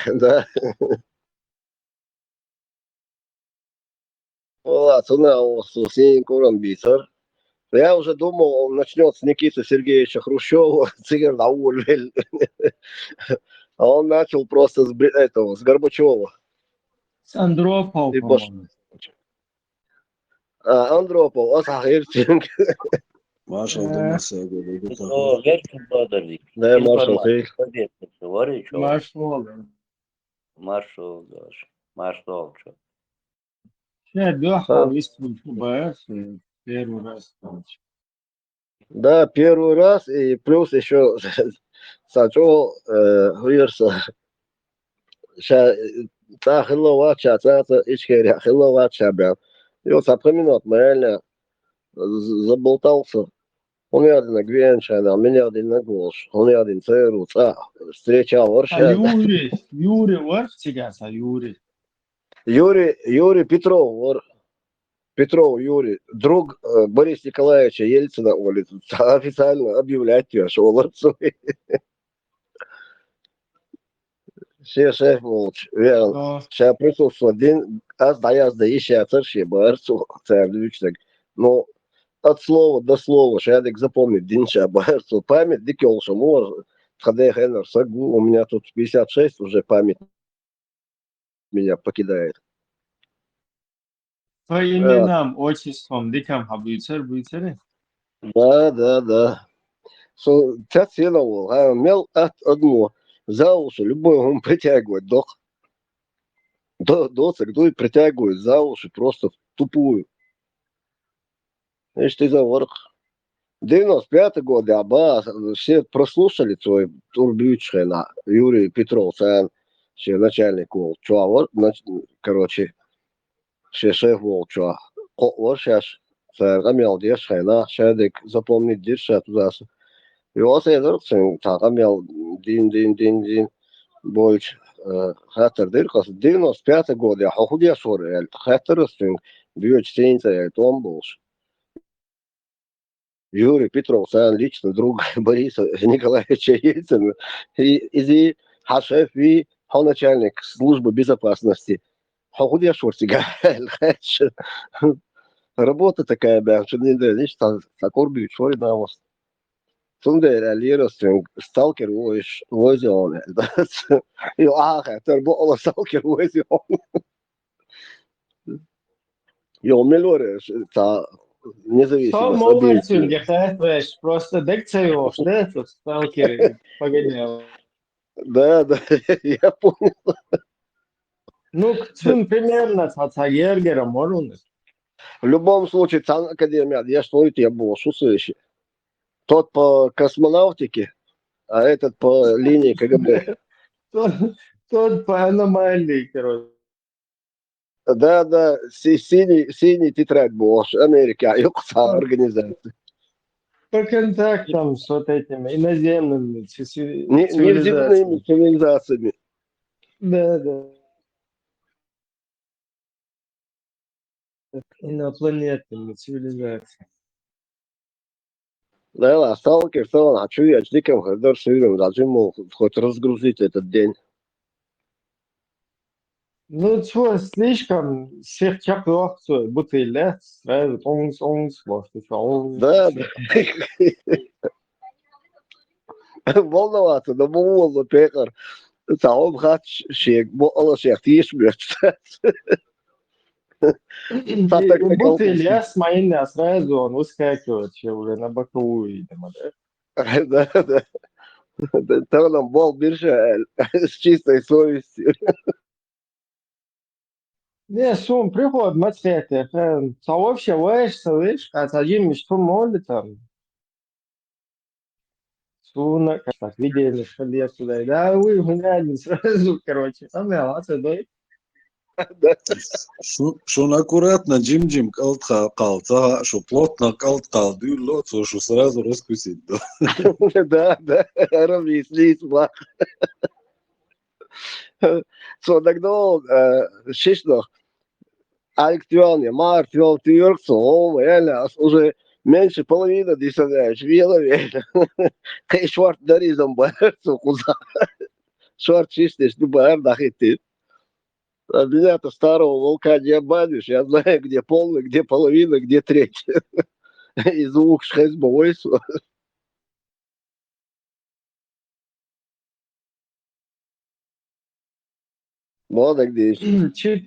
Да. Вот, у нас с ней бицар. Я уже думал, он начнет с Никиты Сергеевича Хрущева, цигар на уль. А он начал просто с Горбачева. С Андропова, по-моему. Андропов, Маршал Домасего. Да, маршал Хейль. Маршал. Маршал. Я дёхал первый раз. Да, первый раз, и плюс еще сачо хуерса. Та хилова чата, ичкеря хилова чабя. И вот запоминал, реально заболтался. Он один на Гвенчана, меня один на Голш, он один церу, встречал Орша. Юрий Ворфтигас, Юрий. Юрий Петров, Петров Юрий, друг Бориса Николаевича Ельцина, официально объявлять тебя, что он отцой. Все шеф молчь, верно. Сейчас присутствовал один, да еще царши, борцу, царь. Но от слова до слова, шадик запомнит, динча, борцу, память, дикелша, может, ходей хенер, сагу, у меня тут 56, уже память меня покидает. По именам, отчествам, дикам хабуйцер. Да. Тя целовал, а мел от одно. За уши любой он притягивает, доцик дует, притягивает за уши просто в тупую. Видишь, ты за ворох. 95-й год, все прослушали твой турбючхена, Юрий Петров, все начальник вол, короче, все шеф вол, вот сейчас, гамел дешхена, шадик запомнить дешха туда. И вот я дурцин, гамел дин, больше, хатер дыркас, 95-й год, я худя шоры, хатер стин, бьёч синца, я том больше. Юрий Петров, лично друг Бориса Николаевича Ельцина, и хашеф, и начальник службы безопасности. Худя шорсига, работа такая, что не да, видишь, такой шоры на вас. Сунде реалирован сталкер возил он. И это было сталкер возил. Jo, Melore, независимость, молодцы, объективно. где просто декцию, да, тут сталкеры погонял. Да, я понял. Ну, примерно, Цацагергера, можно. В любом случае, Цан Академия, я что тебе был, шусующий. Тот по космонавтике, а этот по линии КГБ. Тот по аномалии, короче. Да, синий тетрадь был, Америка, организация. По контактам с вот этими иноземными Неземными цивилизациями. Да. Инопланетными цивилизациями. Да, сталкер, а что я диком ходил сырым, должен мол хоть разгрузить этот день. Ну, что, слишком сверхчаплох, бутыль, сразу онс, может, Да. Волноваться, да волну пекар. Саум хат шек, alles echt hier смерть. Бутыль, мои сразу он выскакивает, уже на боковую, видимо, да? Да. Там нам бол биржа с чистой совестью. Не, сум, приход, мацеты, вообще, слышь, один что молит там. Суна, так, видели, что я сюда, да, вы гуляли сразу, короче, там я вас дой. Шун аккуратно, Джим калца, что плотно калды, что сразу раскусить. Да, равнись, ма. Så тогда честно, Алектионе, Мартион, Тюрксо, уже меньше половины десятилетия, веловели. Кей шварт даризом бэрцу куза. Шварт чистишь, ну бэр дахити. А меня-то старого волка не обманешь, я знаю, где полный, где половина, где треть. Из двух шесть бойсу. Молодок здесь.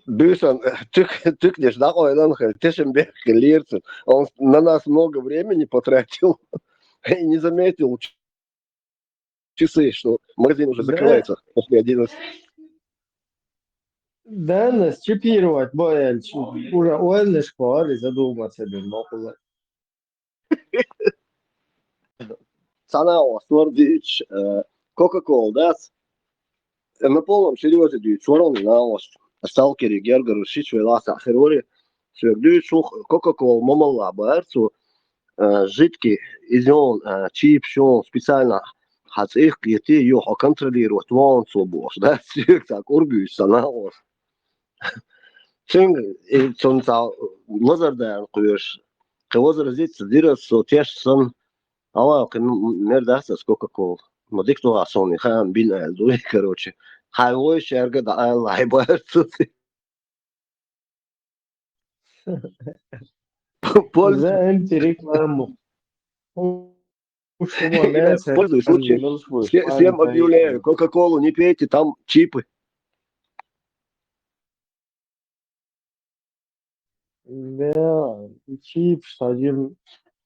Бюсон, тыкнешь на он Тишенберг Лирцин. Он на нас много времени потратил и не заметил часы, что магазин уже закрывается после 11. Да, нас чипировать, бояль, уже уэльный школы задуматься без мокула. Санао, Свордич, Кока-Кола, да? На полном серьезе дают сворон на ост. Сталкери, Гергер, Шич, Веласа, Херори. Дают шух Кока-Кола, Момала, Бэрцу, жидкий, изон, чип, шон, специально. Хаз их, где ее контролируют, вон собос, да? Сверх так, урбюсь, Санао. Çünkü sonuçta Lazer'da koyuyor. Kıvazır zit direkt soteşsin. Ama neredeyse Coca-Cola. Ma dikto asoni hem bin eldo короче. Hayvoy şerge da Allah bayartsız. За рекламу. Пользуюсь случаем. Всем объявляю, Coca-Cola не пейте, там чипы. Да, чип, что один,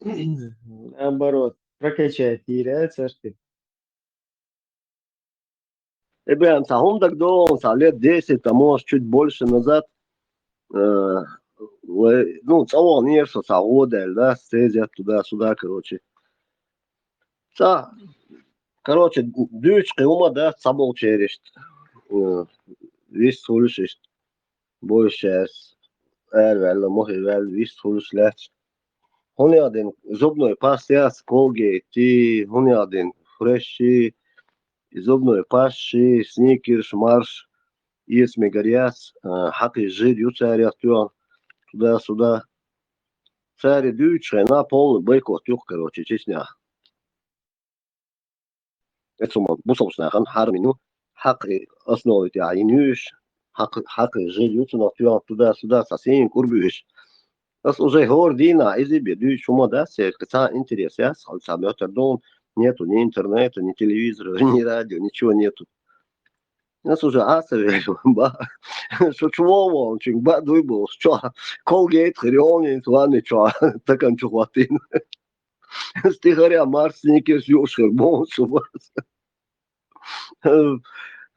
наоборот, прокачать теряется, что ли. Ребят, он тогда, лет 10, а может чуть больше назад, ну, целого нерса, завода, да, стезят туда-сюда, короче. Короче, дючка ума, да, собол черешт. Весь слышишь, больше, эрвелла, мохивел, весь слышишь. Он один зубной пасте, Колгейт, он один фреши, зубной пасте, сникерс, марш, есть мегаряс, хаки жид, юцарят, туда-сюда. Цари дючка, на полный бойкот, короче, честня. Это бусовочная хармину, хаки основывать айнюш, хаки жид, юцарят, туда-сюда, совсем курбюш. Das уже гордина, изибе, дюч ума, да, все, кца интерес, я сам дом, нету ни интернета, ни телевизора, ни радио, ничего нету. Нас уже асовели, ба, что чего он, чик, ба, дуйбол, что, Колгейт, Хрионин, ладно, что, так он чухватин. Стихаря, Марс, Никерс, Юшер, бон, что,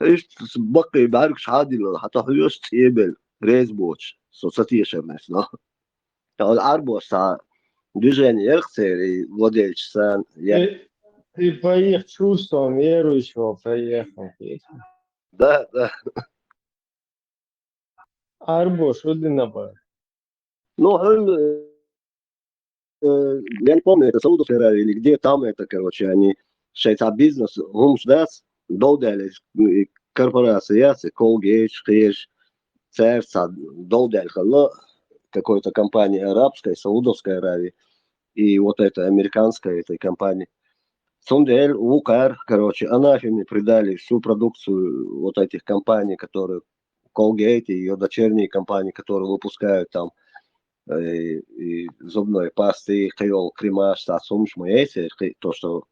ايش بقي بعرفش عادي حتى هيوش تيبل ريز بوتش سو ساتيشر مثلا الاربو سا движение и владелец сан я Ты по их чувствам верующего проехал. да Арбош, Удинабар. ну я не помню это Саудовская Аравия или где там это короче они шейца бизнес هم шдас долдали корпорация Colgate Хеш Церса долдали какой-то компании арабской Саудовской Аравии и вот этой американской этой компании. Сундель, Лукар, короче, анафеме придали всю продукцию вот этих компаний, которые Colgate и ее дочерние компании, которые выпускают там и зубной пасты, и хайол, крема, стасумш, то, что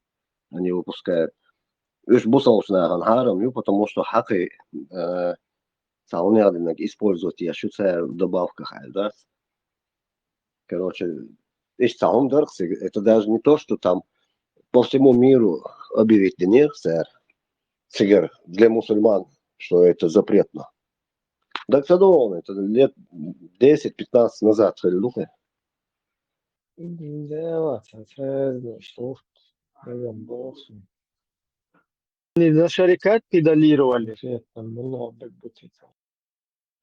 они выпускают. Уж бусолш на гангарам, потому что хаки сауны использовать, я считаю, в добавках, да. Короче, это даже не то, что там по всему миру объявить сэр, для мусульман, что это запретно. Так задумал, это лет 10-15 назад, халилуха. Да, ладно, что они за шарикат педалировали, это много будет.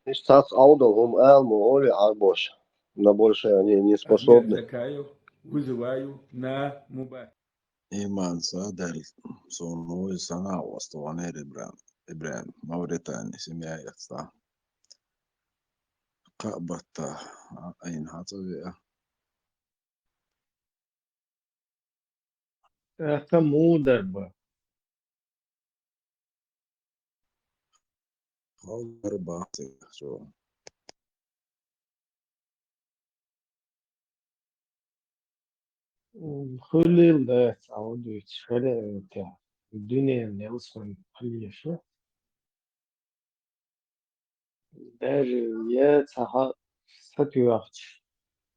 Сейчас аудовым элму, оли арбош. На больше они не способны. Вызываю на мобиль. إيمان صادر صنوي صنع واسطوانير إبراهيم موريتاني سمية صح قابت أين هاتوية Это мудро. أربعة شو كل يوم تعود يتشغل بتاع الدنيا اللي أصلا خليه شو даже я цаха сатюахч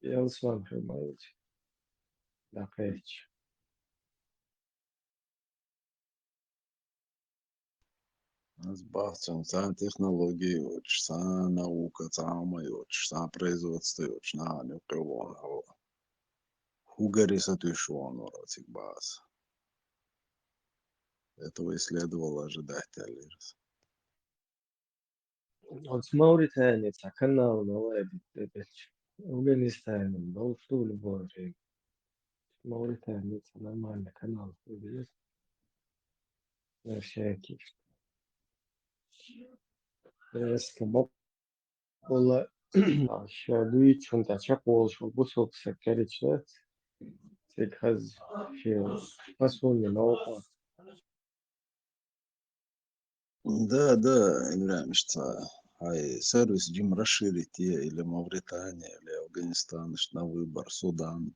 я أصلا في الموت دقيقة Сбавцем сам технологии уч, сам наука, сам уч, сам производство уч, на нюкривон. Хугари сатюшон уротик баз. Этого и следовало ожидать, Алирс. Вот с Мauritании канал новый Афганистан был что любой Мauritания нормальный канал есть на всякий Эскобо было شادوی چون تچه قول شو بسوق سكرت شد تكهز في مسؤول نوقع Да, Ибраим, что хай сервис Джим расширить или Мавритания, или Афганистан, что на выбор, Судан.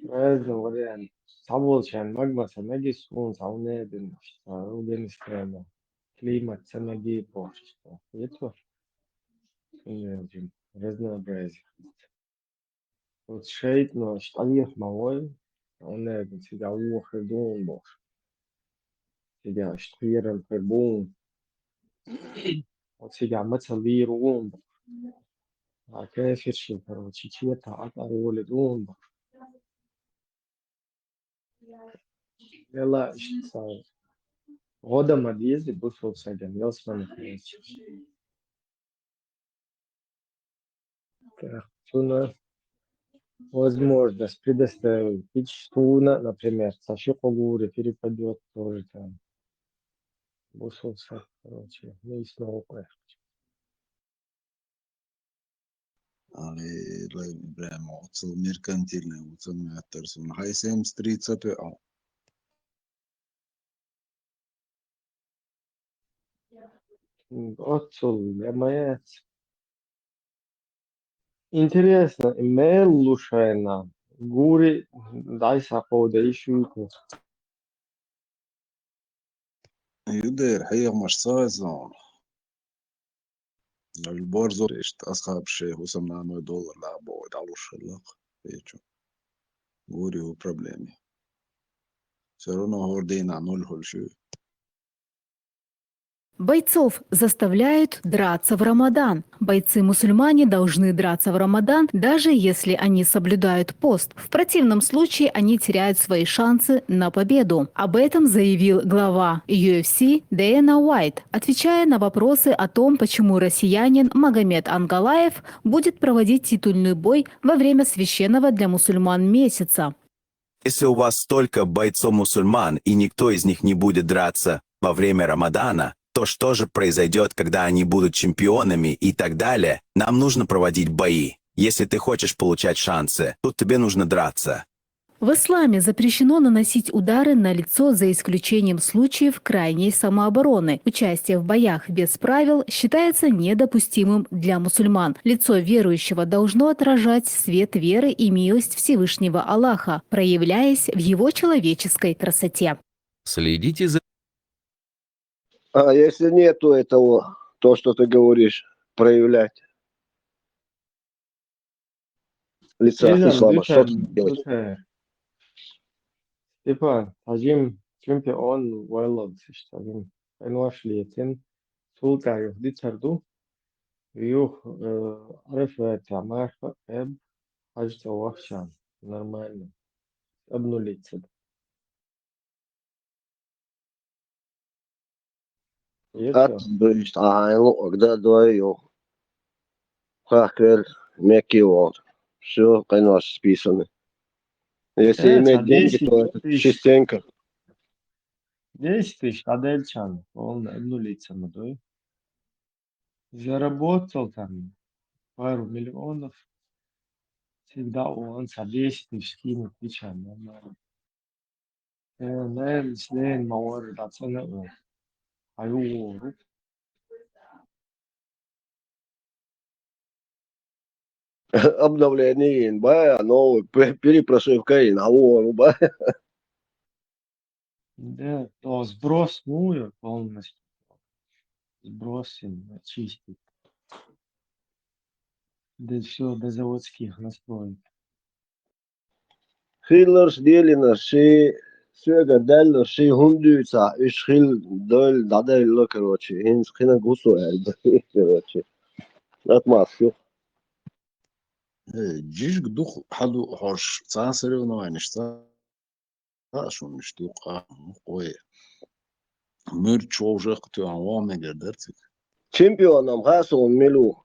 разным вариант صعب عشان مجمع سنجي سكون صعونة بين أفغانستان климат سنجي بوش يتوه جم разнообразие вот шейт но штаньев мавой он себя уходил бош себя штирен пербун вот себя мацалир он а кайферши короче чьи-то оторвали он يلا ايش صار غدا ما ديزي بصوا سجن يوصل Туна возможность предоставить Туна, например, Сашикогури перепадет тоже там. Бусовца, короче, ну и снова Ali Ибраим, уцел меркантильный, уцел мятерсон. Хай 730 а. Отцул, моя. Интересно, имейл лушайна. Гури дай сапо да ищу. يدير حقيقة مش سايزون البورزو إيش أصحاب شيء هو $800 لعبوا يدعوا الشلاق يجوا غوري هو проблемы все равно гордый на ноль хольши. Бойцов заставляют драться в Рамадан. Бойцы-мусульмане должны драться в Рамадан, даже если они соблюдают пост. В противном случае они теряют свои шансы на победу. Об этом заявил глава UFC Дэна Уайт, отвечая на вопросы о том, почему россиянин Магомед Ангалаев будет проводить титульный бой во время священного для мусульман месяца. Если у вас столько бойцов-мусульман, и никто из них не будет драться во время Рамадана, то что же произойдет, когда они будут чемпионами и так далее? Нам нужно проводить бои. Если ты хочешь получать шансы, то тебе нужно драться. В исламе запрещено наносить удары на лицо за исключением случаев крайней самообороны. Участие в боях без правил считается недопустимым для мусульман. Лицо верующего должно отражать свет веры и милость Всевышнего Аллаха, проявляясь в его человеческой красоте. Следите за... А если нету этого, то, что ты говоришь, проявлять лица Нельзя, ислама, что Лютер, тут делать? Лютер. Типа, Тажим чемпион Уайлд, Тажим. Энуашлиетен, Султа Юхдицарду, Юх Арефета Марха Эб, Хажта Вахшан. Нормально. Обнулиться. И все. Atbilst ainlu, когда даю. Хакер, мягкий вот. Все, конечно, списано. Если иметь деньги, 10 то это тысяч. частенько. 10 тысяч Адельчан. Он обнулиться надо. Заработал там пару миллионов. Всегда он за 10 тысяч кинет печаль. Нормально. Наверное, слен мауэр дацана. Аю. Обновление инба, новый перепрошивка инба. Да, то сброс муя полностью. Сбросим, очистить. Да все до заводских настроек. Хиллерс делина, ши сюда дальше, ши хундуется, и шил доль дадайло, короче. Инс хина гусу, короче. Отмазку. جيش قدوخ حدو حوش سان سريونا وانشتا شو مشتوقة قوية مرچ уже кто омега дертик. Чемпионом Хасу Милу.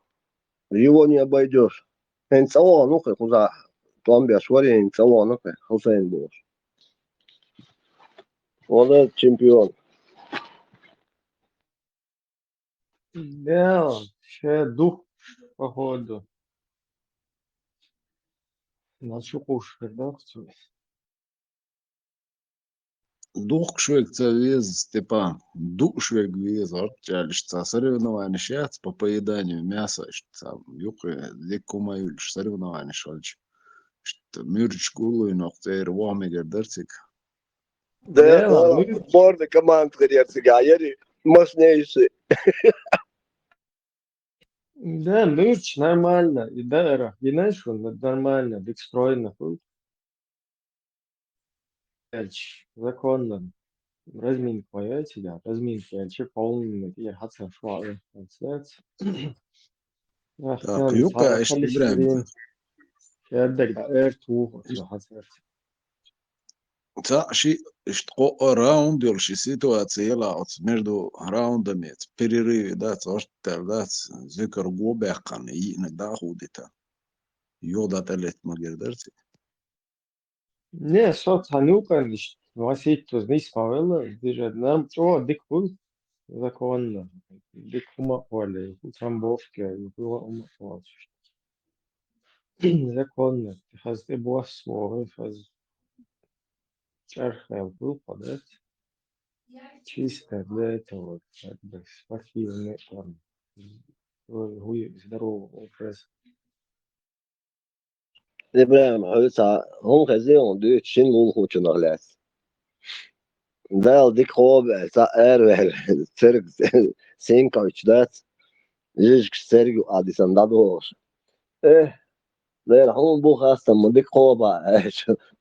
Его не обойдешь. Энцало, ну-ка, куда? Пломбя швари, энцало, ну-ка, Хусейн был. Вот этот чемпион. Да, ще дух, походу. На чукушке, да, все. Дух швек вес, Степан. Дух швек вес, арчалиш, соревнования сейчас по поеданию мяса, что юка леку маюль, соревнования шальч. Что мюрч гулу и нохтер омега дертик. Да, сборная команд, конечно, яри мощнейший. Да, мерч нормально. И да, знаешь, он нормально, декстройно. Законно. Разминка моя тебя, разминка, я че полный, я хатса шла, концерт. Так, юка, ишь не брем. Я отдак, да, эрту, хатса. Та ши что раунд дел ши ситуация ла от между раундами перерыве да то что да зикр гобекан и иногда худита йода талет магердерти. Не, что танюка, васить то здесь павела, даже нам что, дик был законно. Дик ума поле, утрамбовки, ума поле. Законно. Хаз ты босс свой, хаз чархел был подать. Чисто для этого, как бы, спортивный там, здоровый образ. Det blir med, så hon kan se om du känner hon kunna läsa. Del dik hobe, sa ervel, cerg Senkovic, that's Jisk Sergio Addison Dados. Der Hombuch hast du dik hoba,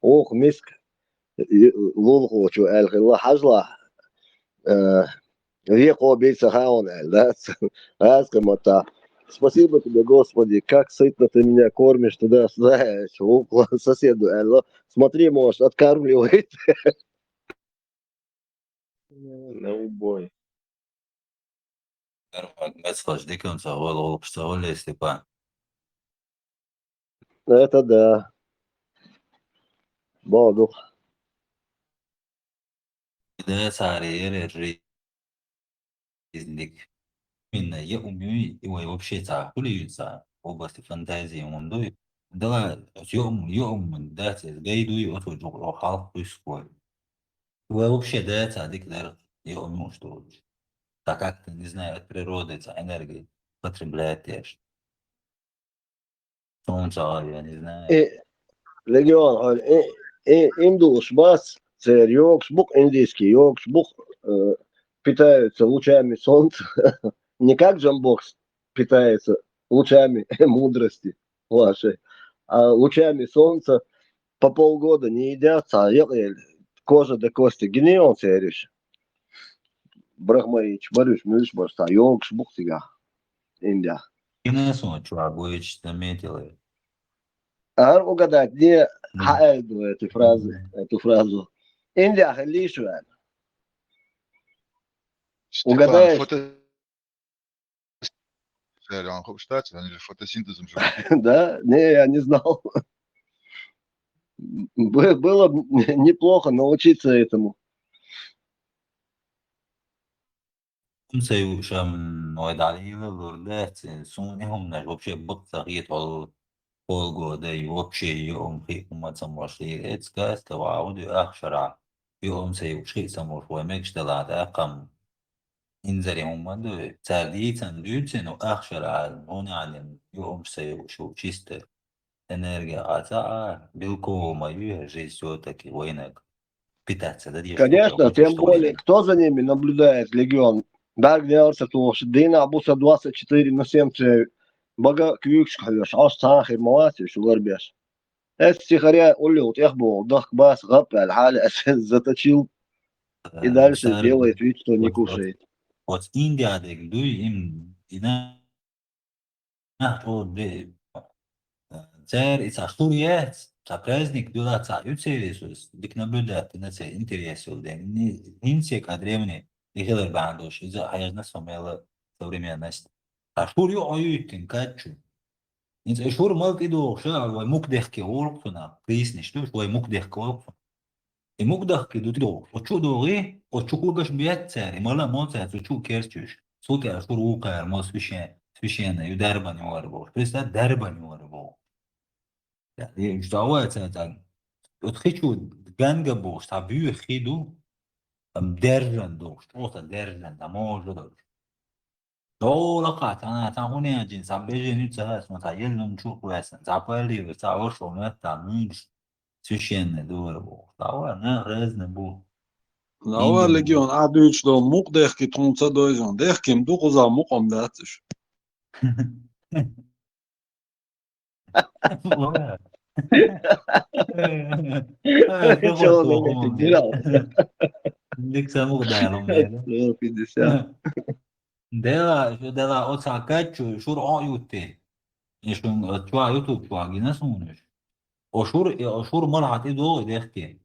hoch misk, lulcho, el Hilla Hajla, Веко бейся хаунель, да? Аскамота. Спасибо тебе, Господи, как сытно ты меня кормишь туда-сюда, около соседу. Элло. Смотри, может, откармливает. На убой. Степан. Это да. Боду. ده سعر رزق من يومي вообще تعقلي области фантазии мундой да يوم да гайду и вот уже халк происходит вообще да цадик да يوم что так как не знаю от природы эта энергия потребляет теж солнце я не знаю Легион, индуш бас, царь йоксбук, индийский йоксбук, питаются лучами солнца. Не как джамбокс питается лучами мудрости вашей, а лучами солнца по полгода не едят, а кожа до кости гниет, царишь. Брахмаич, барюш, мюш, барста, йоксбук сега, Индия. и на сон чувак будет заметил А угадать, где хаэду эту фразу. Индия халишуэн. Угадаешь? Он хочет они же фотосинтезом живут. Да? Не, я не знал. Было неплохо научиться этому. Sei شام وداعي للوردات سونهم نج вообще بطاقية على полгода и вообще يوم فيكم ما تسموش لي إتسكاس توعود أخشرع يوم سيوشي سموش ومكش تلعت أقم إنزري هم دو ترديتن دوتن وأخشرع هون علم يوم سيوشو чисто энергия а белкового мою жизнь все-таки войнок питаться да Конечно, тем более, кто за ними наблюдает, легион. Да, где орсатуш, Дина Абуса 24/7, бага квикш хавеш, аш сахир مواسش وغربيش. السخرية قولي وتحبو ضخ باس غطى الحالة أساس заточил и дальше делает вид, что не кушает. Вот Индия дегду им ина вот царь из Астурия за праздник дела царь Иисус дик наблюдает на царь интересен день не все древние их бандош из-за хаяжна сомела современность Астурию аюйтин качу إذا شهور ما كده شاعر ومقدح كورقنا كيس نشتوش ومقدح كورق المقدح كده تلو وشو دوغي وشو كوجش بيت ساري مالا ما ساري وشو كيرتش صوت أشهر وقع ما سبيشينا يدربني واربو بس دربني واربو يعني مش دعوة ساري وتخيشوا جانجا بوش تابيو خيدو درجن دوش توصل درجن دماغ دو لقات أنا تعوني أجين سبيجي نتسهس متعيلهم نشوف واسن زعبالي وتعوش ومتا مينش سوشين دور بو تعوى رزن بو نوا لگیون عدوش دو موق دخ کی تونسا دویزون دخ کیم دو قزا موقم داتش Дик самух дайлом دلا اوتساكاتشو شور ايوتي يشون توا يوتيوب توا جيناسونش وشور مرحت ايدو ديختي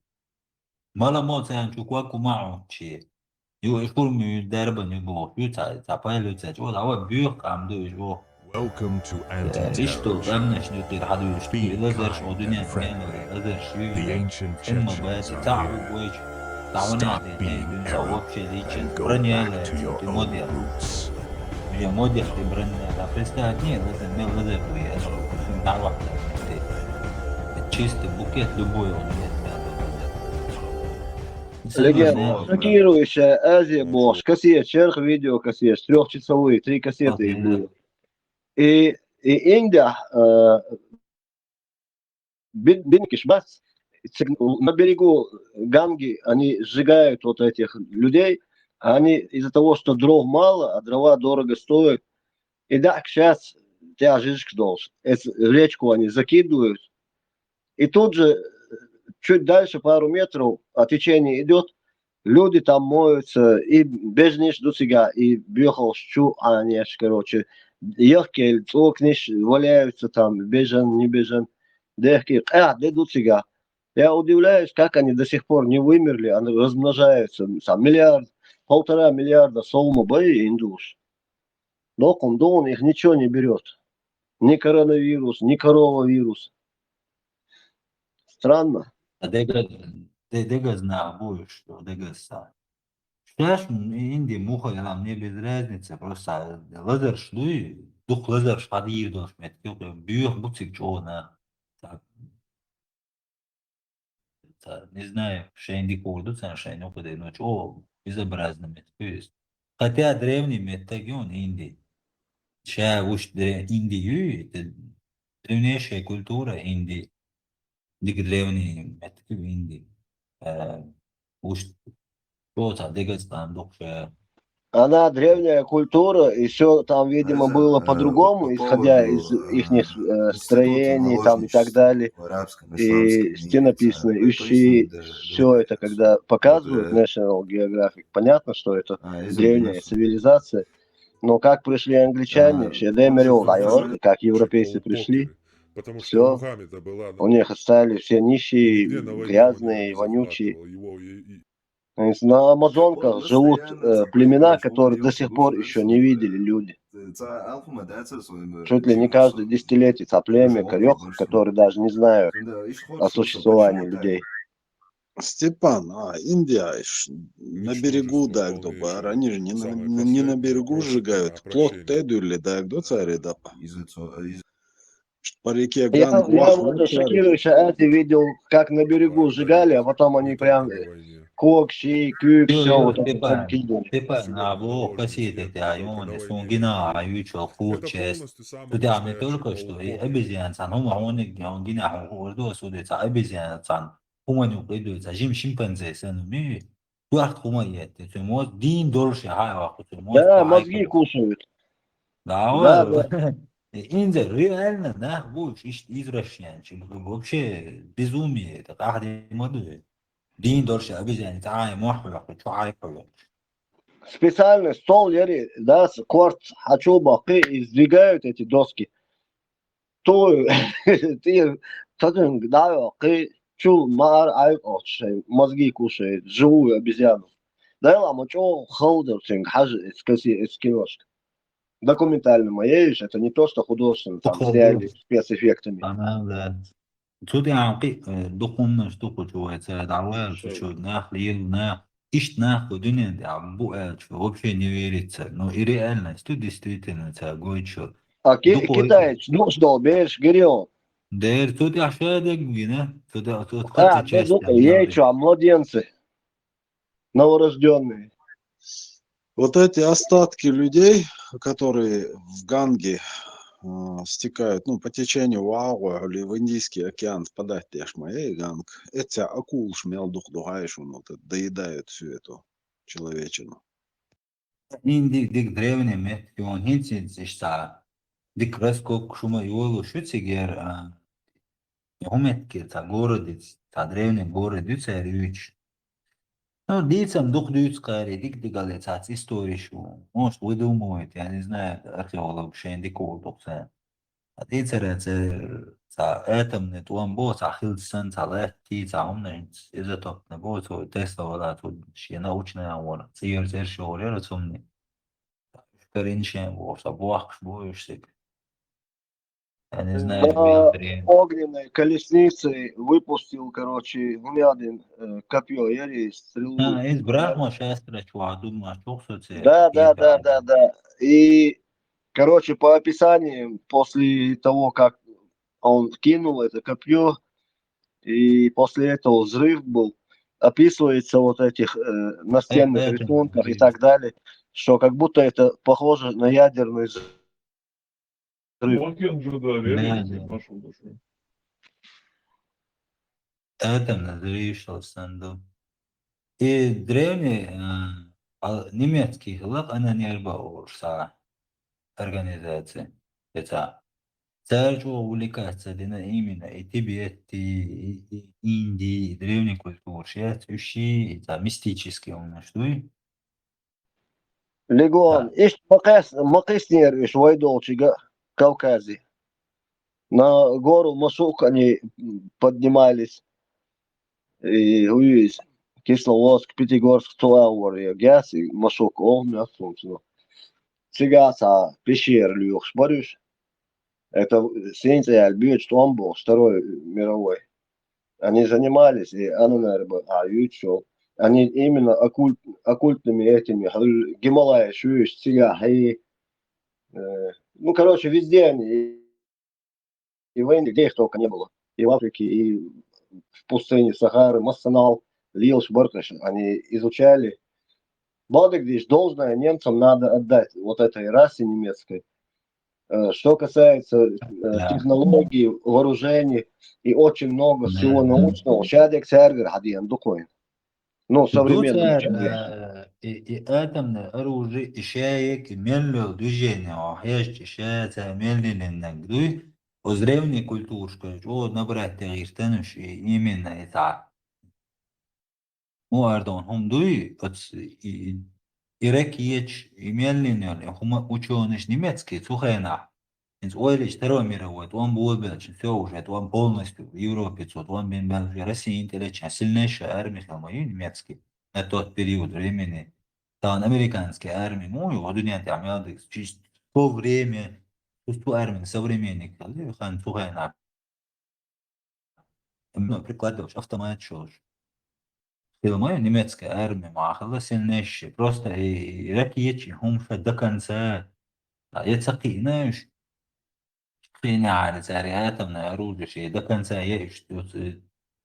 مالا مو سان شو كواكو معو شي يو شور مي دربن يبو يوتا تابايلو تاجو داوا بيوك ام دو جو Welcome to ريشتو غمنش نوتي حدو يشتو لازرش او دنيا كامل لازرش the ancient اما بس تعو ويش Stop being arrogant and go back to your own roots. Я модих ты бренда, представь, нет, это мелодия, дعوة чистый букет любой он Легион, шокирующая Азия Бош, кассет, шерх видео кассет, 3-часовые, 3 кассеты их было. И Индия, бинкиш бас, На берегу Ганги они сжигают вот этих людей, а они из-за того, что дров мало, а дрова дорого стоят, и так сейчас тяжечек должен. В речку они закидывают, и тут же чуть дальше, пару метров, а течение идет, люди там моются, и без них до сега, и бьехал анеш, короче, ехки, цокнешь, валяются там, бежен, не бежен, дехки, до сега. Я удивляюсь, как они до сих пор не вымерли, они размножаются, там, миллиард, 1,5 миллиарда солма бои индуш. Доком их ничего не берет. Ни коронавирус, ни коровавирус. Странно. Дега знал, что дега сам. Сейчас инди муха нам не без разницы, просто лазер шлюй, дух лазер шпадир дош мет, бьёх бутик чона. Не знаю, что инди корду, что инди куда, но чё безобразно мет. Хотя древний метагион инди. Сейчас уж инди, это древнейшая культура инди. Дик древний метагион инди. Уж что-то Дагестан, душе. Она древняя культура, и все там, видимо, было по-другому, исходя из их строений там и так далее. И стенописные, и все это, когда показывают National Geographic, понятно, что это древняя цивилизация. Но как пришли англичане, как европейцы пришли, все, у них стали все нищие, грязные, вонючие. На Амазонках живут племена, которые до сих пор еще не видели люди. Чуть ли не каждое десятилетие племя корёх, которые даже не знают о существовании людей. Степан, Индия на берегу дагдоба, они же не на берегу сжигают, плот тедули дагдо цари дапа. По реке Я вот шокирующе это видел, как на берегу сжигали, а потом они прям кокси, кюк, все вот это кидали. Степан, Бог посетит айоны, сунгина, аютчо, хучест. Туда не только что и обезьян, он гина, хордо судится, обезьян, хуманю придется, шимпанзе, сенми. Туахт хумаете, ты можешь дин дольше, Да, мозги кушают. Да. Инде реально, да, больше извращенчик, вообще безумие, это каждый модель. Дин дольше обезьян, ай, махлах, чай, Специально стол, да, кварц, хачуба, и сдвигают эти доски. То ты, да, чул, мар, ай, мозги кушает, живую обезьяну. Да, ладно, что холдер, хажи, эскивошка. Документально моей, это не то, что художественно, там, с реальными спецэффектами. Да. Тут я духовно штуку чувствуется, давай, что нахуй, ищ нахуй, вообще не верится. Но и реальность, тут действительно, это гойчо. А китаец, ну что, берешь, гирион. Да, тут я шедек, вина, тут ей что, младенцы, новорожденные. Вот эти остатки людей, которые в Ганге стекают, ну, по течению Вауа или в Индийский океан впадать моей Ганг, эти акул шмел дух дугаешь, вот доедают всю эту человечину. Дик древний мет, и он хинцинцишта, дик раскок шума юлу шуцигер, умет та городец, та древний городец, рюч. Ну, дицам дух людская, дик дигалецац историю. Может, выдумывает, я не знаю, археолог шендиков доксе. А дицерец, атомный туамбо, ахилсан, талехти, заумнец, из-за того, не будет свой тестовала, тут ще научная аура. Цирцер шоуре, разумный. Коринчен, собак, боишься. Я не знаю, огненной колесницей выпустил, короче, гулядин копье, стрелу. Из Брахма шастра, думаю, что Да. И, короче, по описаниям, после того, как он кинул это копье, и после этого взрыв был, описывается вот этих настенных рисунках и так далее, что как будто это похоже на ядерный взрыв. атомно завещался. И древний немецкий глав, она не арбауша организация. Это царь увлекается именно и Тибет, и Индии, и древней культуры, сейчас это мистические у нас, что и Легон, ишь макиснер, ишь Вайдолчига, Кавказе. На гору Масук они поднимались, и увидели Кисловодск, Пятигорск, Туауэр, и Гяс, и Масук, о, мясо, Сейчас пещер Люх, смотришь, это Синция, Альбиоч, Томбо, Второй мировой. Они занимались, и они, наверное, ютчо. Они именно оккультными этими, Гималая, Шуиш, Цига, ну, короче, везде они, и в Индии, где их только не было, и в Африке, и в пустыне Сахары, Массанал, Лилш, Баркаш, они изучали. Багдадиш должное немцам надо отдать, вот этой расе немецкой. Что касается технологий, вооружений и очень много всего научного, Шадек Сергер Хадиан Духоин. Ну, современный человек. и атомное оружие, шаек, мелло, движение, охяж, шаца, меллинен, гдуй, озревни культуршка, о, набрать тагиртануш, именно это. Муардон, хум дуй, иракиеч, меллинен, хум ученыш немецкий, сухайна. Ойлич Второй мировой, он был белчин, все уже, он полностью в Европе, он был в России интеллектуально сильнейшая армия, немецкий, на тот период времени. Там американские армии, ну, и вот дуня там, в то время, ту армию современник, хан Сухайна, прикладываешь, автомат шош. Filmая немецкая армия, махала сильнейшая, просто и ракетчи, хумша до конца, я цакинаешь, فيني على زريعاتهم نعروج شيء ده كان سايش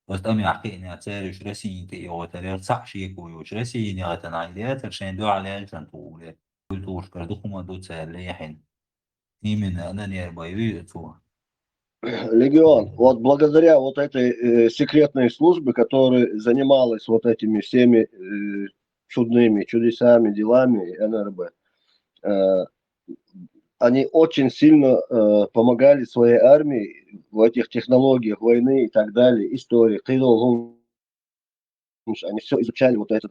وستأمي عقيني أتسارش رسينتي وترير صح شيك ويوش رسيني غتنعيديات عشان دو على عشان تقول قلتوش كردوكم دو تساليحين من أنا نيربايوي تفوها. Легион, вот благодаря вот этой секретной службе, которая занималась вот этими всеми чудными чудесами, делами НРБ, они очень сильно помогали своей армии в этих технологиях войны и так далее, истории. Они все изучали, вот эта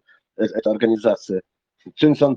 организация. Цинсан